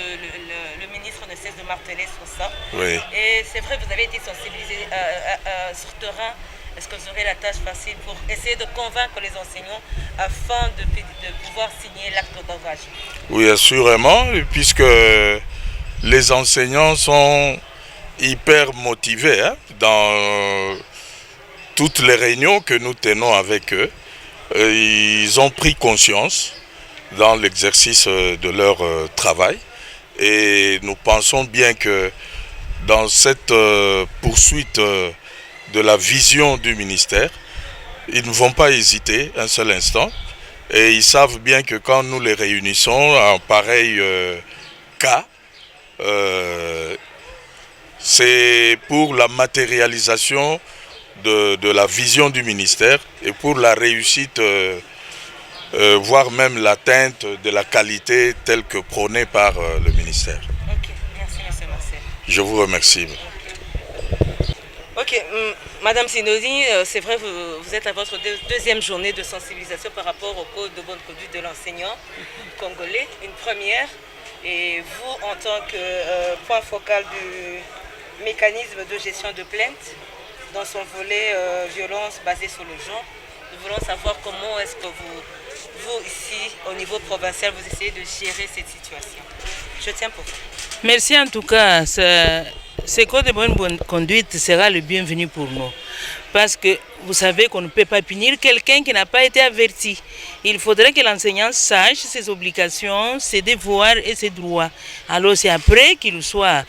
le ministre ne cesse de marteler sur ça. Oui. Et c'est vrai, vous avez été sensibilisé sur le terrain. Est-ce que vous aurez la tâche facile pour essayer de convaincre les enseignants afin de pouvoir signer l'acte d'engagement? Oui, assurément, puisque les enseignants sont hyper motivés dans toutes les réunions que nous tenons avec eux. Ils ont pris conscience dans l'exercice de leur travail et nous pensons bien que dans cette poursuite de la vision du ministère, ils ne vont pas hésiter un seul instant et ils savent bien que quand nous les réunissons en pareil cas, c'est pour la matérialisation de la vision du ministère et pour la réussite, voire même l'atteinte de la qualité telle que prônée par le ministère. Ok, merci M. Marcel. Je vous remercie. Ok, Madame Sinodi, c'est vrai, vous êtes à votre deuxième journée de sensibilisation par rapport au code de bonne conduite de l'enseignant congolais, une première. Et vous, en tant que point focal du mécanisme de gestion de plainte, dans son volet violence basée sur le genre, nous voulons savoir comment est-ce que vous ici, au niveau provincial, vous essayez de gérer cette situation. Je tiens pour vous. Merci en tout cas. Ce code de bonne conduite sera le bienvenu pour nous. Parce que vous savez qu'on ne peut pas punir quelqu'un qui n'a pas été averti. Il faudrait que l'enseignant sache ses obligations, ses devoirs et ses droits. Alors c'est après qu'il soit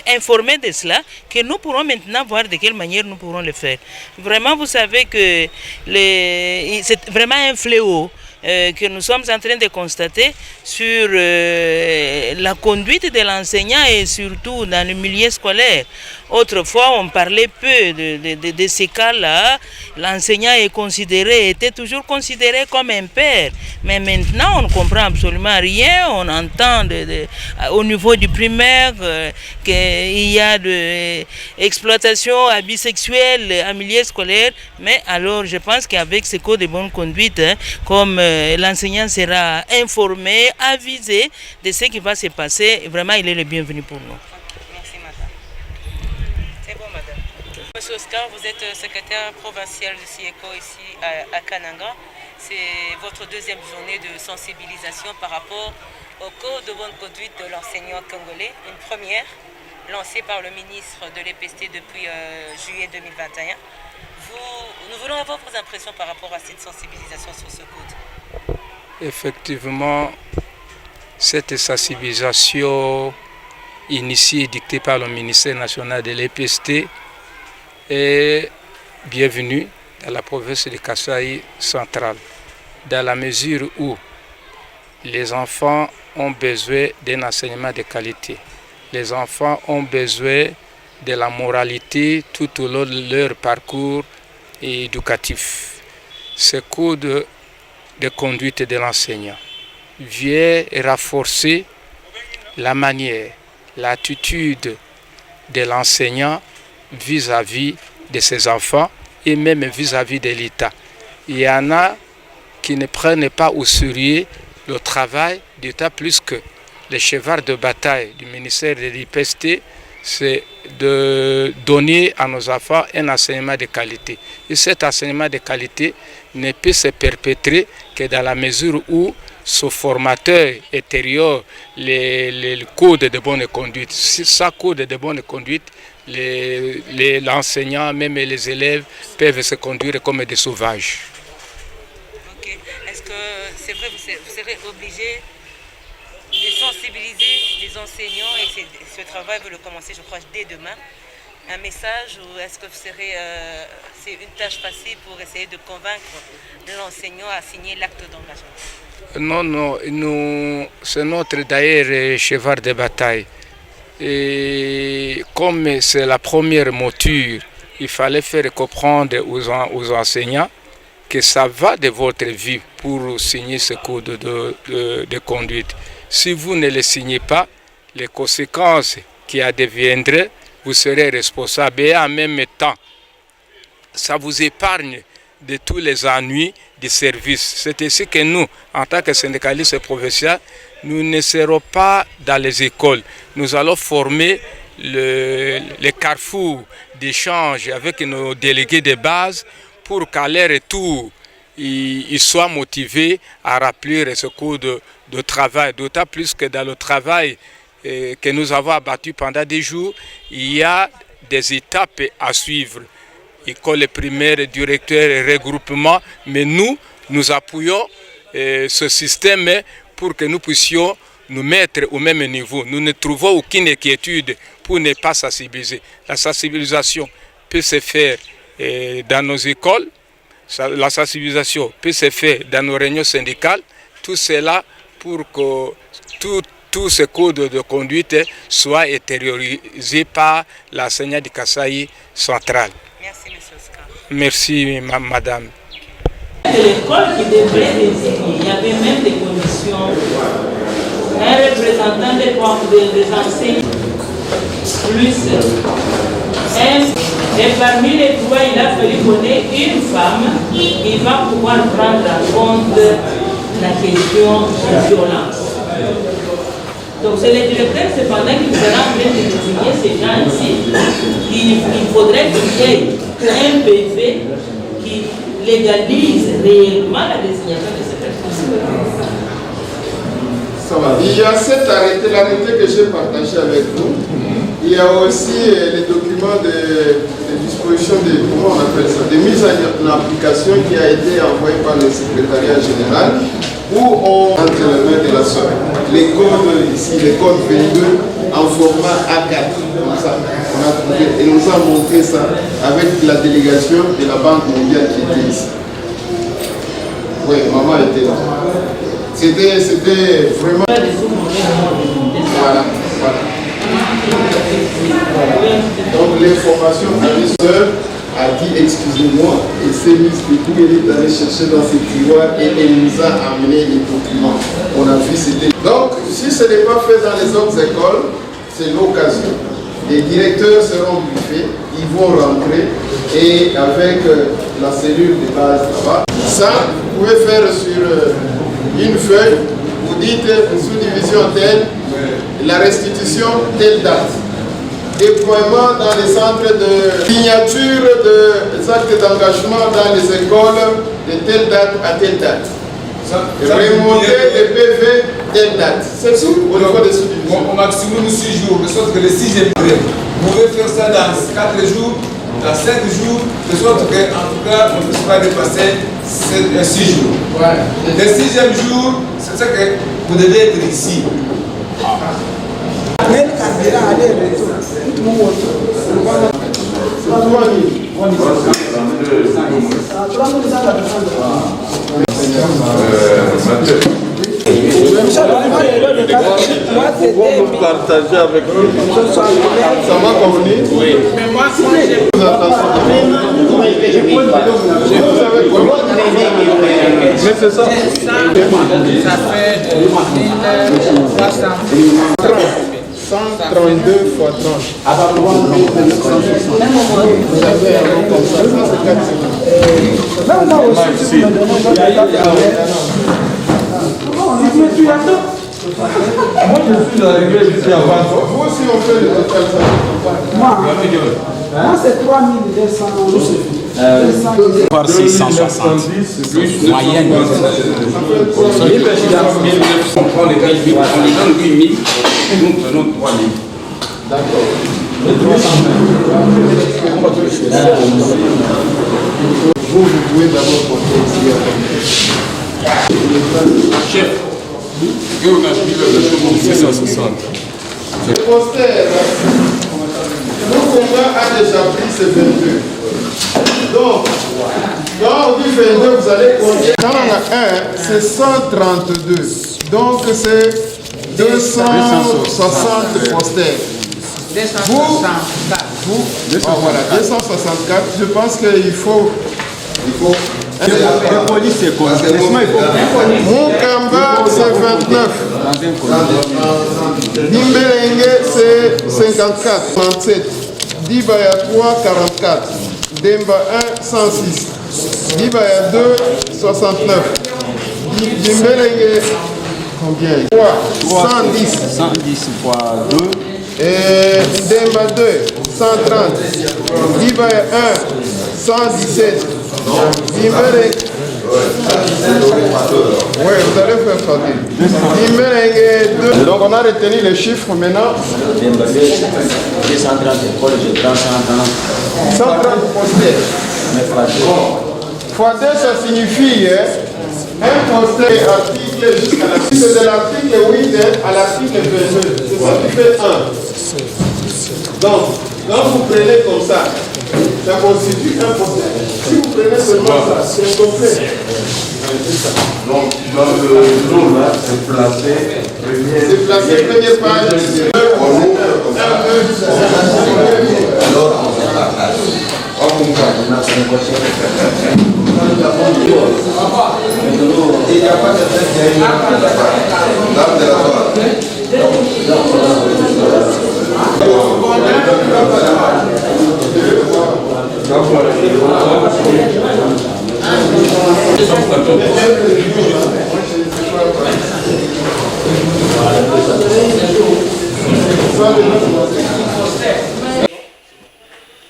informé de cela que nous pourrons maintenant voir de quelle manière nous pourrons le faire. Vraiment, vous savez que c'est vraiment un fléau que nous sommes en train de constater sur la conduite de l'enseignant et surtout dans le milieu scolaire. Autrefois, on parlait peu de ces cas-là. L'enseignant était toujours considéré comme un père. Mais maintenant, on ne comprend absolument rien. On entend au niveau du primaire qu'il y a de exploitation, abus sexuels en milieu scolaire. Mais alors, je pense qu'avec ce code de bonne conduite, comme l'enseignant sera informé, avisé de ce qui va se passer, vraiment, il est le bienvenu pour nous. Merci, madame. C'est bon, madame. Monsieur Oscar, vous êtes secrétaire provincial du CIECO ici à Kananga. C'est votre deuxième journée de sensibilisation par rapport au code de bonne conduite de l'enseignant congolais, une première lancée par le ministre de l'EPST depuis juillet 2021. Nous voulons avoir vos impressions par rapport à cette sensibilisation sur ce code. Effectivement, cette sensibilisation initiée et dictée par le ministère national de l'EPST est bienvenue dans la province de Kasai centrale, dans la mesure où les enfants ont besoin d'un enseignement de qualité. Les enfants ont besoin de la moralité tout au long de leur parcours éducatif. Ce code de conduite de l'enseignant vient renforcer la manière, l'attitude de l'enseignant vis-à-vis de ses enfants et même vis-à-vis de l'État. Il y en a qui ne prennent pas au sérieux le travail d'État plus que le cheval de bataille du ministère de l'IPST, c'est de donner à nos enfants un enseignement de qualité. Et cet enseignement de qualité ne peut se perpétrer que dans la mesure où ce formateur intérieur, le code de bonne conduite, sans code de bonne conduite, l'enseignant, même les élèves, peuvent se conduire comme des sauvages. Ok. Est-ce que c'est vrai, vous serez obligé de sensibiliser les enseignants et ce travail, vous le commencez, je crois, dès demain. Un message ou est-ce que c'est une tâche facile pour essayer de convaincre l'enseignant à signer l'acte d'engagement? Non, c'est notre d'ailleurs cheval de bataille. Et comme c'est la première mouture, il fallait faire comprendre aux enseignants que ça va de votre vie pour signer ce code de conduite. Si vous ne le signez pas, les conséquences qui adviendraient, vous serez responsable. Et en même temps, ça vous épargne de tous les ennuis du service. C'est ainsi que nous, en tant que syndicalistes provinciaux, nous ne serons pas dans les écoles. Nous allons former les carrefours d'échange avec nos délégués de base pour qu'à leur retour, ils soient motivés à remplir ce cours de travail. D'autant plus que dans le travail que nous avons abattu pendant des jours, il y a des étapes à suivre. École primaire, directeur et regroupement, mais nous appuyons ce système pour que nous puissions nous mettre au même niveau. Nous ne trouvons aucune inquiétude pour ne pas sensibiliser. La sensibilisation peut se faire dans nos écoles, la sensibilisation peut se faire dans nos réunions syndicales, tout cela pour que tout ce code de conduite soit intériorisé par l'enseignant du Kasaï central. Merci, M. Oscar. Merci, madame. L'école qui devrait désigner, il y avait même des commissions, un représentant des enseignants, plus et parmi les trois, il a fallu connaître une femme qui va pouvoir prendre en compte la question de violence. Donc c'est le directeur cependant qui sera en train de désigner ces gens ici. Il faudrait qu'il y ait un PV qui légalise réellement la désignation de ces personnes. Ça va. Il y a cet arrêté, l'arrêté que j'ai partagé avec vous. Il y a aussi les documents de disposition de, comment on appelle ça, de mise en application qui a été envoyé par le secrétariat général où on entre les mains de la soeur. Les codes ici, les codes 22 en format A4, comme ça. On a trouvé et nous a montré ça avec la délégation de la Banque mondiale qui était ici. Oui, maman était là. C'était vraiment... Voilà. Donc l'information à l'heure a dit excusez-moi et s'est mise debout, elle est allée chercher dans ses tiroirs et elle nous a amené les documents. On a vu c'était. Donc si ce n'est pas fait dans les autres écoles, c'est l'occasion. Les directeurs seront briefés, ils vont rentrer et avec la cellule de base là-bas. Ça, vous pouvez faire sur une feuille, vous dites sous-division telle, la restitution telle date. Déploiement dans les centres de signature des actes d'engagement dans les écoles de telle date à telle date. Remonter des PV telle date. C'est tout au niveau des sous-divisions. Au maximum 6 jours, de sorte que le 6e jour, vous pouvez faire ça dans 4 jours, dans 5 jours, de sorte que, en tout cas, on ne puisse pas dépasser 6 jours. Le 6e jour, c'est ça que vous devez être ici. Même carburant, aller et retour. Tout le monde. C'est 3 000. Vous partager avec nous. Ça m'a convenu? Oui. Mais moi, Mais c'est ça. Ça fait 132 fois 30. Vous avez un nom comme ça, c'est 4 Moi je suis arrivé ici avant toi. Vous aussi on fait le total ça. Moi c'est 3200. Par 660. Plus moyenne. On prend les 8 000, on les donne 8 000 et nous prenons 3 000. D'accord. Vous pouvez d'abord porter ici. Chef, que on a pris le 660. Le poster, nous, combien a déjà pris ces 22? Donc, quand on dit 22, vous allez compter. Quand on a 1, c'est 132. Donc, c'est 260 posters. Voilà, 264. Je pense qu'il faut. Le police, c'est quoi? Mukamba, c'est 29. Dimbelenge, c'est 54. 37. Dibaya 3, 44. Demba 1, 106. Dibaya 2, 69. Dimbelenge, combien? 3, 110. 110 fois 2. Et Demba 2, 130. Dibaya 1, 117. Dimbelenge. Oui, vous allez faire sortir. Dimbelenge 2. Donc on a retenu les chiffres maintenant. 130 posters. Fois 2, ça signifie un poster article jusqu'à l'article de l'article 8 à l'article 22. C'est ça qui fait 1. Donc, quand vous prenez comme ça constitue un poster. Si vous prenez seulement ça, c'est complet. Donc, dans le nom là, c'est placé première page. Alors, on se partage. Il n'y a pas de tête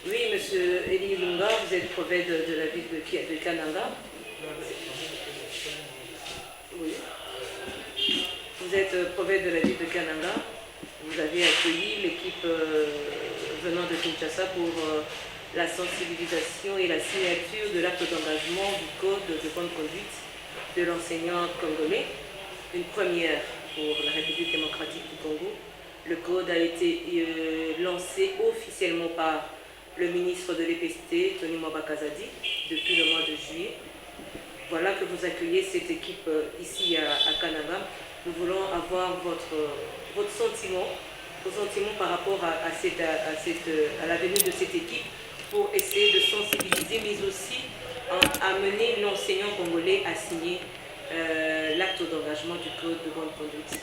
Oui, monsieur Elie Lunga, vous êtes prophète de la ville de Kananga. Oui. Vous êtes prophète de la ville de Kananga. Vous avez accueilli l'équipe venant de Kinshasa pour la sensibilisation et la signature de l'acte d'engagement du code de bonne conduite de l'enseignant congolais. Une première pour la République démocratique du Congo. Le code a été lancé officiellement par le ministre de l'EPST, Tony Mwabakazadi, depuis le mois de juillet. Voilà que vous accueillez cette équipe ici à Kananga. Nous voulons avoir votre sentiment, vos sentiments par rapport à la venue de cette équipe pour essayer de sensibiliser, mais aussi amener l'enseignant congolais à signer l'acte d'engagement du code de bonne conduite.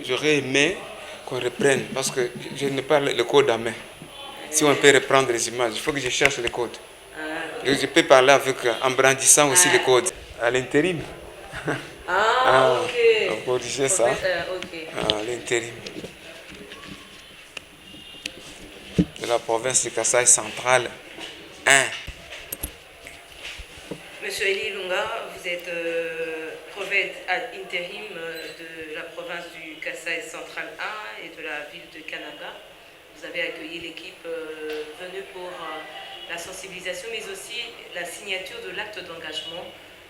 J'aurais aimé qu'on reprenne, parce que je n'ai pas le code à main. Si on peut reprendre les images, il faut que je cherche le code. Je peux parler en brandissant aussi le code. À l'intérim. Ok. On va corriger ça. Ok. À l'intérim. De la province de Kasaï centrale 1. Monsieur Elie Lunga, vous êtes prophète à intérim de la province du Kasaï central 1 et de la ville de Kananga. Vous avez accueilli l'équipe venue pour la sensibilisation, mais aussi la signature de l'acte d'engagement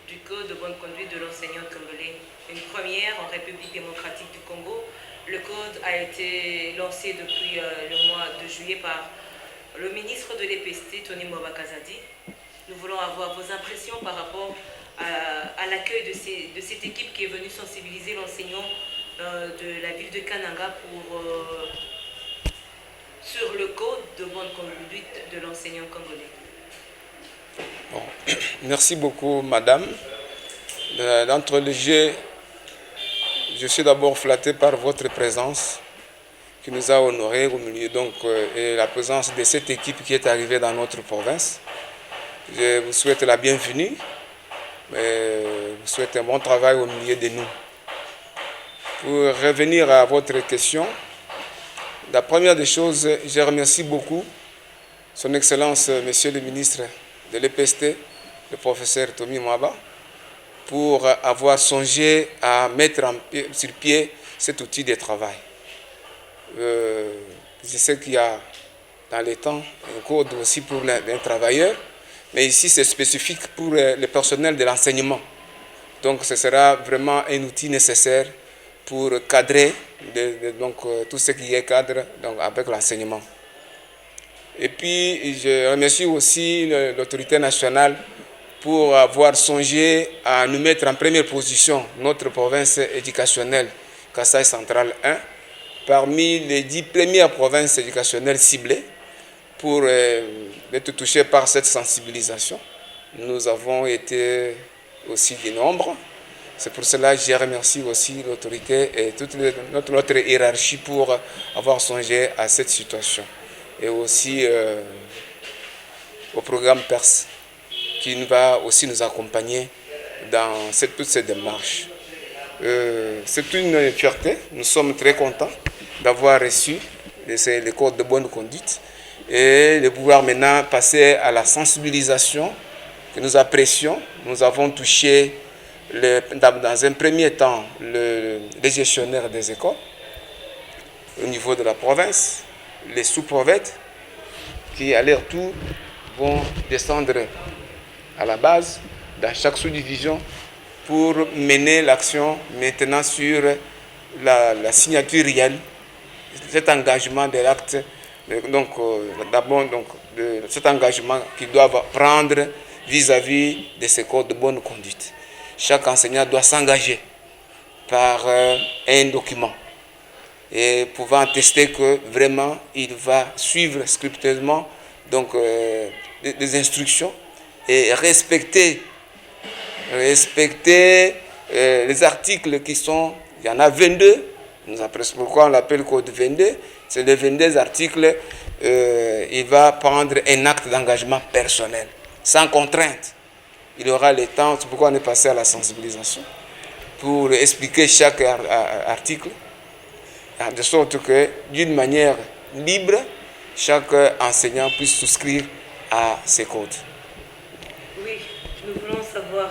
du code de bonne conduite de l'enseignant congolais. Une première en République démocratique du Congo. Le code a été lancé depuis le mois de juillet par le ministre de l'EPST, Tony Mwabakazadi. Nous voulons avoir vos impressions par rapport à l'accueil de cette équipe qui est venue sensibiliser l'enseignant de la ville de Kananga sur le code de bonne conduite de l'enseignant congolais. Bon. Merci beaucoup, madame. D'entre les jeux, je suis d'abord flatté par votre présence qui nous a honorés au milieu, et la présence de cette équipe qui est arrivée dans notre province. Je vous souhaite la bienvenue. Je vous souhaite un bon travail au milieu de nous. Pour revenir à votre question, la première des choses, je remercie beaucoup Son Excellence, Monsieur le ministre de l'EPST, le professeur Tommy Mwaba, pour avoir songé à mettre sur pied cet outil de travail. Je sais qu'il y a dans les temps un code aussi pour les travailleurs, mais ici c'est spécifique pour le personnel de l'enseignement. Donc ce sera vraiment un outil nécessaire pour cadrer tout ce qui est cadre avec l'enseignement. Et puis, je remercie aussi l'autorité nationale pour avoir songé à nous mettre en première position, notre province éducationnelle, Kasaï Central 1, parmi les 10 premières provinces éducationnelles ciblées pour être touchées par cette sensibilisation. Nous avons été aussi des nombres. C'est pour cela que je remercie aussi l'autorité et toute notre hiérarchie pour avoir songé à cette situation. Et aussi au programme PERS qui va aussi nous accompagner dans toute cette démarche. C'est une fierté, nous sommes très contents d'avoir reçu les codes de bonne conduite et de pouvoir maintenant passer à la sensibilisation que nous apprécions. Nous avons touché dans un premier temps les gestionnaires des écoles au niveau de la province, les sous-prophètes qui à leur tour vont descendre à la base dans chaque sous-division pour mener l'action maintenant sur la signature réelle, cet engagement de l'acte, d'abord cet engagement qu'ils doivent prendre vis-à-vis de ces codes de bonne conduite. Chaque enseignant doit s'engager par un document et pouvant attester que vraiment il va suivre scrupuleusement les instructions et respecter les articles qui sont, il y en a 22, pourquoi on l'appelle code 22, c'est les 22 articles, il va prendre un acte d'engagement personnel, sans contrainte. Il aura le temps, c'est pourquoi on est passé à la sensibilisation, pour expliquer chaque article, de sorte que d'une manière libre, chaque enseignant puisse souscrire à ces codes. Oui, nous voulons savoir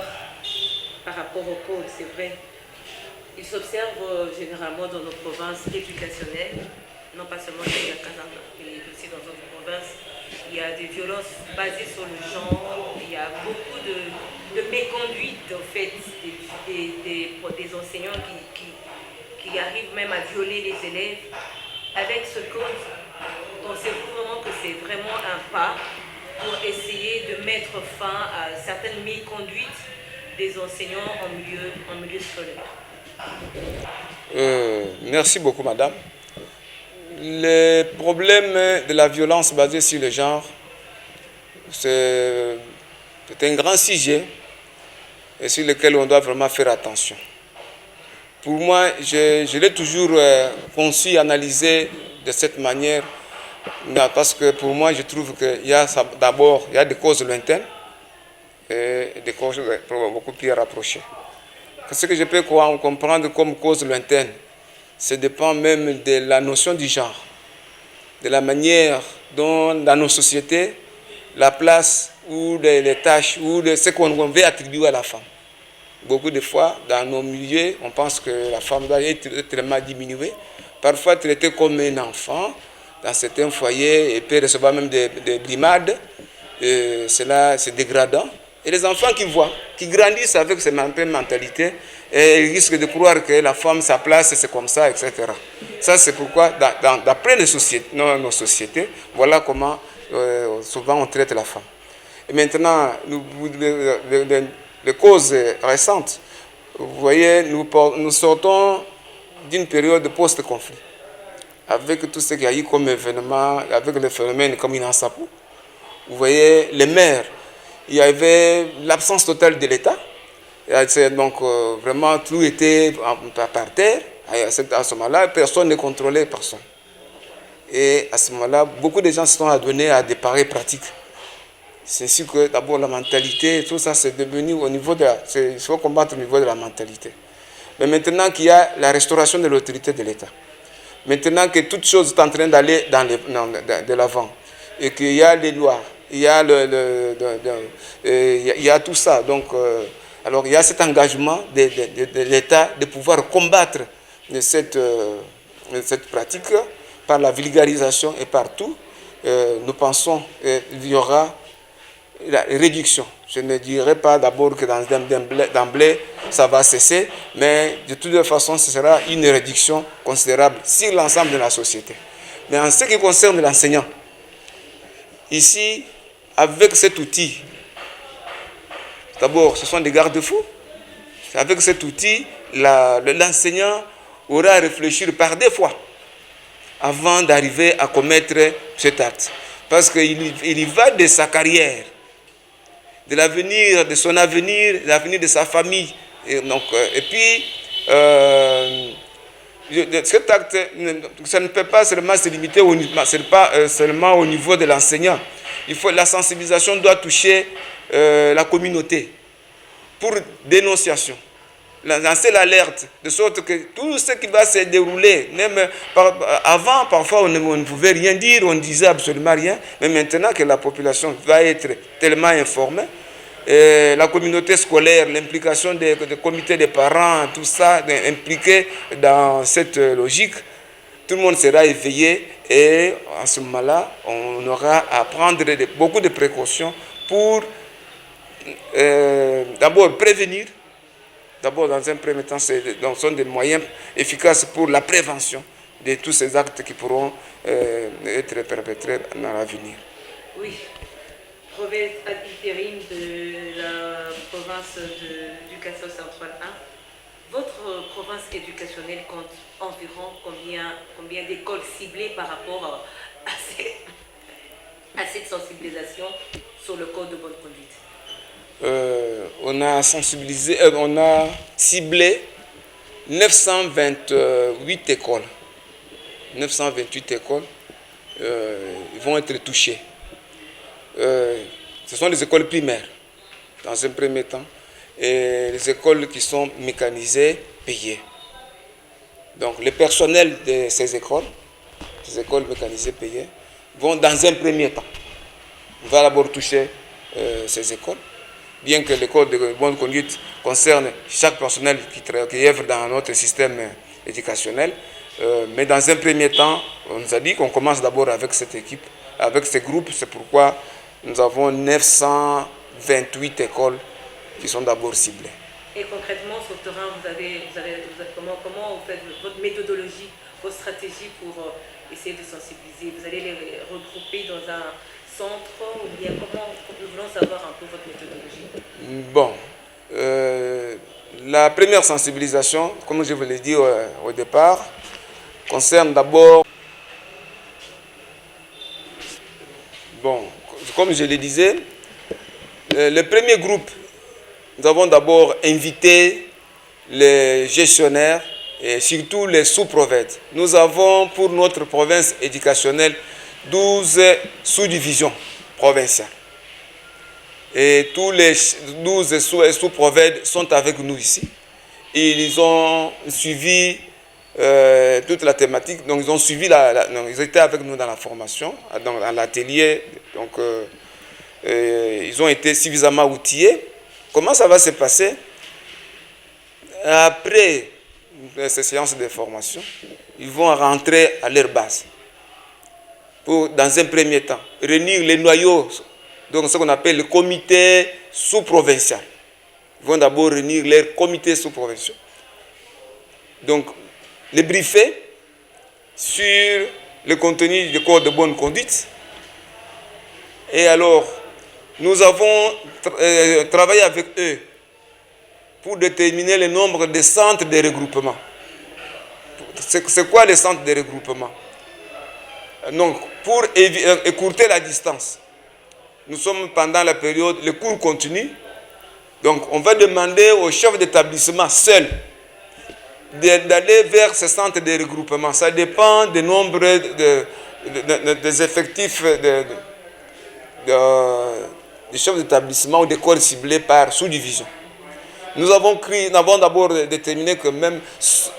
par rapport aux codes, c'est vrai. Ils s'observent généralement dans nos provinces éducationnelles, non pas seulement chez la Kazamba, mais aussi dans d'autres provinces. Il y a des violences basées sur le genre, il y a beaucoup de méconduite en fait des enseignants qui arrivent même à violer les élèves. Avec ce code, pensez-vous vraiment que c'est vraiment un pas pour essayer de mettre fin à certaines méconduites des enseignants en milieu scolaire? Merci beaucoup, madame. Le problème de la violence basée sur le genre, c'est un grand sujet et sur lequel on doit vraiment faire attention. Pour moi, je l'ai toujours conçu, analysé de cette manière, parce que pour moi, je trouve qu'il y a d'abord des causes lointaines et des causes beaucoup plus rapprochées. Ce que je peux comprendre comme cause lointaine, ça dépend même de la notion du genre, de la manière dont dans nos sociétés, la place ou les tâches ou ce qu'on veut attribuer à la femme. Beaucoup de fois, dans nos milieux, on pense que la femme doit être tellement diminuée, parfois traitée comme un enfant, dans certains foyers, et peut recevoir même des brimades. Cela, c'est dégradant. Et les enfants qui voient, qui grandissent avec cette même mentalité, et ils risquent de croire que la femme, sa place, c'est comme ça, etc. Ça, c'est pourquoi, d'après nos sociétés, voilà comment souvent on traite la femme. Et maintenant, les causes récentes, vous voyez, nous sortons d'une période post-conflit, avec tout ce qu'il y a eu comme événement, avec le phénomène comme Inansapou. Vous voyez, les maires, il y avait l'absence totale de l'État. Donc vraiment tout était par terre. À ce moment-là, personne ne contrôlait personne. Et à ce moment-là, beaucoup de gens se sont adonnés à des pareilles pratiques. C'est sûr que d'abord la mentalité, tout ça c'est devenu au niveau de il faut combattre au niveau de la mentalité. Mais maintenant qu'il y a la restauration de l'autorité de l'État, maintenant que toute chose est en train d'aller de l'avant, et qu'il y a les lois, il y a, il y a tout ça. Donc, alors il y a cet engagement de l'État de pouvoir combattre cette pratique par la vulgarisation et partout. Nous pensons qu'il y aura la réduction. Je ne dirais pas d'abord que d'emblée ça va cesser, mais de toute façon ce sera une réduction considérable sur l'ensemble de la société. Mais en ce qui concerne l'enseignant, ici, avec cet outil, d'abord, ce sont des garde-fous. Avec cet outil, l'enseignant aura à réfléchir par deux fois avant d'arriver à commettre cet acte. Parce qu'il y va de sa carrière, de l'avenir, de son avenir, de l'avenir de sa famille. Et puis, cet acte, ça ne peut pas seulement se limiter seulement au niveau de l'enseignant. La sensibilisation doit toucher la communauté pour dénonciation. Lancer l'alerte, de sorte que tout ce qui va se dérouler, même avant, parfois on ne pouvait rien dire, on ne disait absolument rien, mais maintenant que la population va être tellement informée, la communauté scolaire, l'implication des comités de parents, tout ça, impliqué dans cette logique, tout le monde sera éveillé et à ce moment-là, on aura à prendre beaucoup de précautions pour d'abord prévenir. D'abord, dans un premier temps, ce sont des moyens efficaces pour la prévention de tous ces actes qui pourront être perpétrés dans l'avenir. Oui. Province ad interim de la province du Kassel Central 1. Votre province éducationnelle compte environ combien d'écoles ciblées par rapport à cette sensibilisation sur le code de bonne conduite? On a sensibilisé, on a ciblé 928 écoles. 928 écoles vont être touchées. Ce sont les écoles primaires, dans un premier temps, et les écoles qui sont mécanisées, payées. Donc, le personnel de ces écoles mécanisées, payées, vont dans un premier temps. On va d'abord toucher ces écoles. Bien que le code de bonne conduite concerne chaque personnel qui œuvre dans notre système éducationnel, mais dans un premier temps, on nous a dit qu'on commence d'abord avec cette équipe, avec ces groupes. C'est pourquoi nous avons 928 écoles qui sont d'abord ciblées. Et concrètement, sur le terrain, comment vous faites votre méthodologie, votre stratégie pour essayer de sensibiliser? Vous allez les regrouper dans un centre ou bien comment? Nous voulons savoir un peu votre méthodologie. Bon, la première sensibilisation, comme je vous l'ai dit au départ, concerne d'abord, comme je le disais, le premier groupe, nous avons d'abord invité les gestionnaires et surtout les sous-provinces. Nous avons pour notre province éducationnelle 12 sous-divisions provinciales. Et tous les 12 sous-provinces sont avec nous ici. Ils ont suivi toute la thématique, donc ils ont suivi, ils étaient avec nous dans la formation, dans l'atelier, donc ils ont été suffisamment outillés. Comment ça va se passer? Après ces séances de formation, ils vont rentrer à leur base pour, dans un premier temps, réunir les noyaux, donc ce qu'on appelle le comité sous-provincial. Ils vont d'abord réunir leur comité sous-provincial. Donc, les briefer sur le contenu du code de bonne conduite. Et alors, nous avons travaillé avec eux pour déterminer le nombre de centres de regroupement. C'est quoi les centres de regroupement? Donc, pour écourter la distance, nous sommes pendant la période, le cours continue. Donc, on va demander au chef d'établissement seul d'aller vers ce centre de regroupement. Ça dépend du nombre des effectifs des chefs d'établissement ou d'écoles ciblées par sous-division. Nous avons d'abord déterminé que même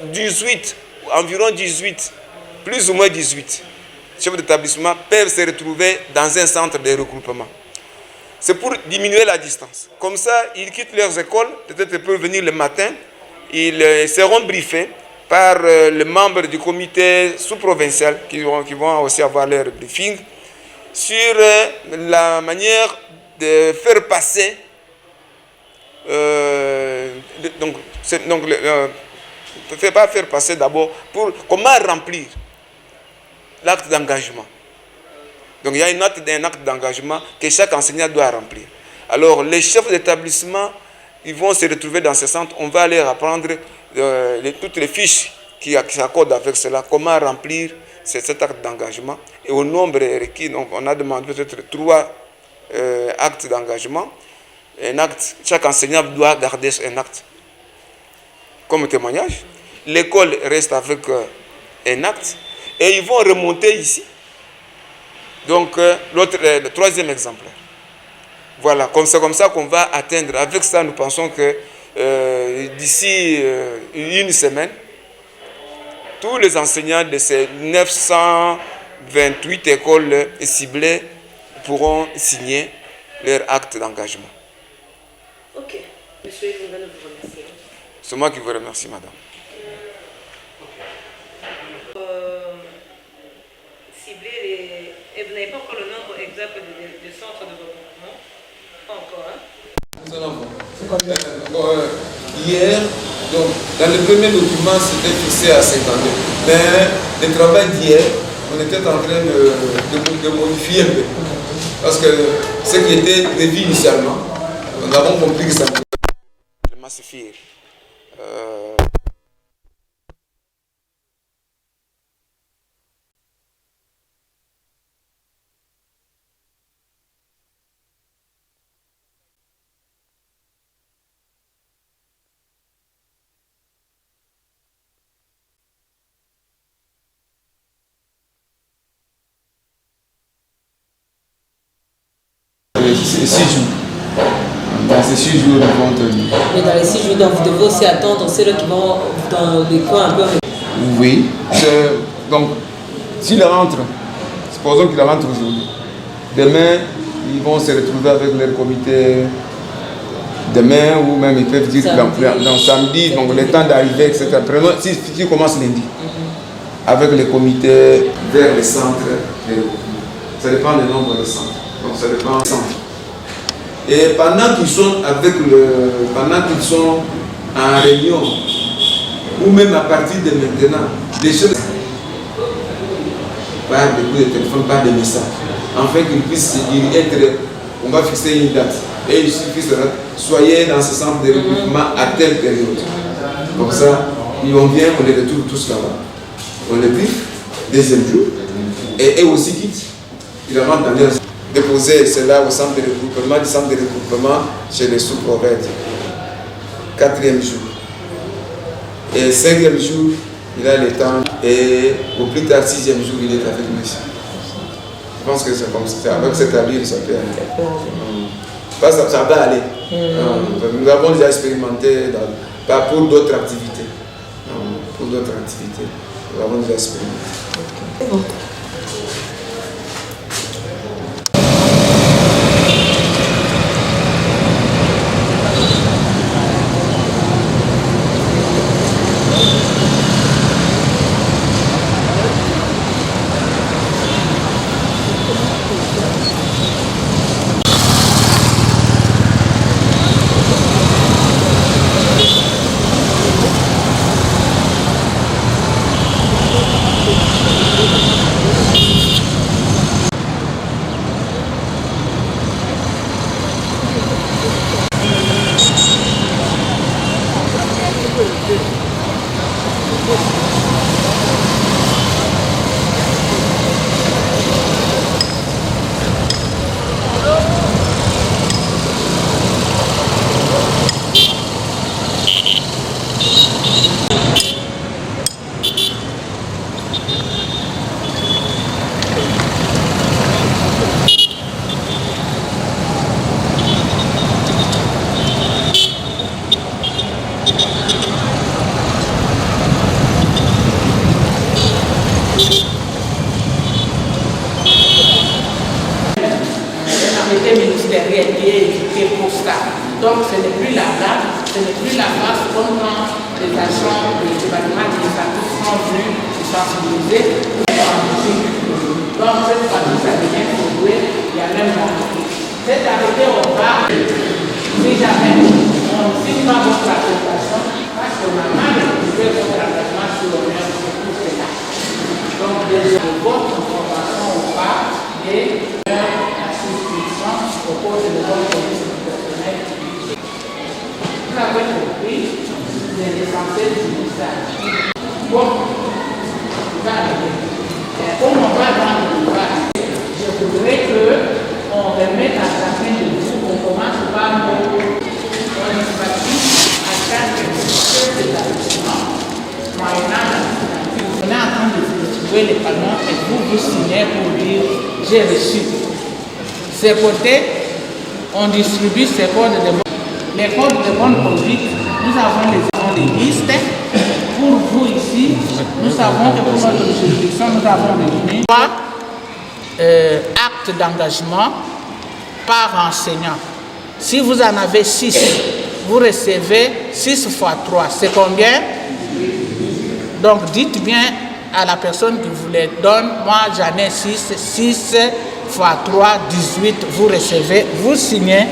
18, environ 18, plus ou moins 18 chefs d'établissement peuvent se retrouver dans un centre de regroupement. C'est pour diminuer la distance. Comme ça, ils quittent leurs écoles, peut-être ils peuvent venir le matin, ils seront briefés par les membres du comité sous-provincial qui vont aussi avoir leur briefing sur la manière de faire passer pas faire passer d'abord pour comment remplir l'acte d'engagement. Donc il y a un acte d'engagement que chaque enseignant doit remplir. Alors les chefs d'établissement, ils vont se retrouver dans ce centre, on va leur apprendre toutes les fiches qui s'accordent avec cela, comment remplir cet acte d'engagement. Et au nombre requis, donc on a demandé peut-être 3 actes d'engagement. Un acte, chaque enseignant doit garder un acte comme témoignage. L'école reste avec un acte et ils vont remonter ici. Donc le 3e exemplaire. Voilà, c'est comme ça qu'on va atteindre. Avec ça, nous pensons que d'ici une semaine, tous les enseignants de ces 928 écoles ciblées pourront signer leur acte d'engagement. Ok. Monsieur, je voudrais vous remercier. C'est moi qui vous remercie, madame. Cibler et vous n'avez pas encore le nombre exact de centres de regroupement? Pas encore, hein? Nous allons voir. Hier, donc, dans le premier document, c'était fixé à 52. Mais le travail d'hier, on était en train de modifier un peu. Parce que ce qui était prévu initialement, nous avons compris que ça pouvait massifier. C'est 6 jours. Dans ces 6 jours, ils vont tenir. Mais dans les 6 jours, donc, vous devez aussi attendre ceux qui vont dans des coins un peu. Oui. Donc, s'ils rentrent, supposons qu'ils rentrent aujourd'hui. Demain, ils vont se retrouver avec leur comité. Demain, ou même ils peuvent dire dans samedi, donc le temps d'arriver, etc. S'ils commencent lundi, avec les comités vers les centres. Ça dépend du nombre de centres. Donc ça dépend du centre. Et pendant qu'ils sont en réunion, ou même à partir de maintenant, les choses par des coups de téléphone, par des messages, afin qu'ils puissent être, on va fixer une date. Et il suffit de soyez dans ce centre de regroupement à telle période. Comme ça, on vient, on les retrouve tous là-bas. On les briefe, deuxième jour, et eux aussi quittent. Ils rentrent dans leur déposer cela au centre de regroupement, du centre de regroupement chez les sous-prophètes. 4e jour. Et 5e jour, il a le temps. Et au plus tard, 6e jour, il est avec nous ici. Je pense que c'est comme ça. Avec cette allure, ça peut aller. Ça va aller. Nous avons déjà expérimenté pas pour d'autres activités. Pour d'autres activités. Nous avons déjà expérimenté. C'est bon. Donc ce n'est plus la date, ce n'est plus la phase comme quand les agents du bâtiment administratif sont venus se sensibiliser. Donc cette fois-ci, ça devient jouer, il y a même cette arrêté, on va, si jamais on ne signe pas votre attestation, parce qu'on a mal étudié votre attestation sur l'honneur de tout cela. Donc, des votre information ou pas, et l'essentiel du message. Bon, comme on va dans le débat, je voudrais qu'on remette à chacun de vous, on commence par nos initiatives à chaque chef d'établissement, moyennant la signature. On est en train de trouver les panneaux et vous signez pour dire j'ai reçu. Ces côtés, on distribue ces codes de les codes de bonne conduite. Nous avons des listes. Pour vous ici, nous savons que pour notre juridiction, nous avons réuni 3 actes d'engagement par enseignant. Si vous en avez 6, vous recevez 6 fois 3. C'est combien? Donc dites bien à la personne qui vous les donne, moi j'en ai 6, 6 fois 3, 18, vous recevez, vous signez.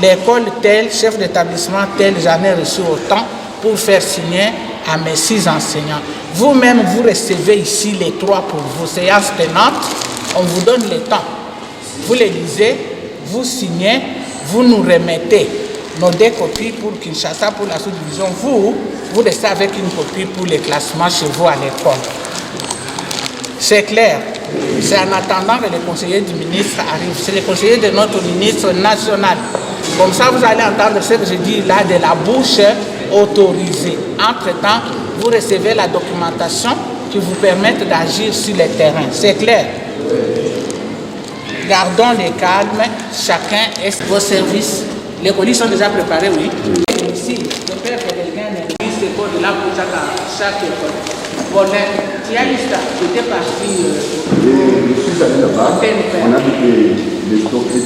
L'école telle, chef d'établissement tel, j'en ai reçu autant pour faire signer à mes 6 enseignants. Vous-même, vous recevez ici les 3 pour vos séances tenantes. On vous donne le temps. Vous les lisez, vous signez, vous nous remettez nos 2 copies pour Kinshasa, pour la sous-division. Vous restez avec une copie pour les classements chez vous à l'école. C'est clair. C'est en attendant que le conseiller du ministre arrive. C'est le conseiller de notre ministre national. Comme ça, vous allez entendre ce que je dis là de la bouche autorisée. Entre-temps, vous recevez la documentation qui vous permet d'agir sur le terrain. C'est clair. Gardons le calme. Chacun est vos services. Les colis sont déjà préparés, oui. Ici, je peux que quelqu'un ait mis ce code là pour chaque école. Bon, tu as lu ça. Tu étais parti. Je suis allé là-bas. On a vu que les stocks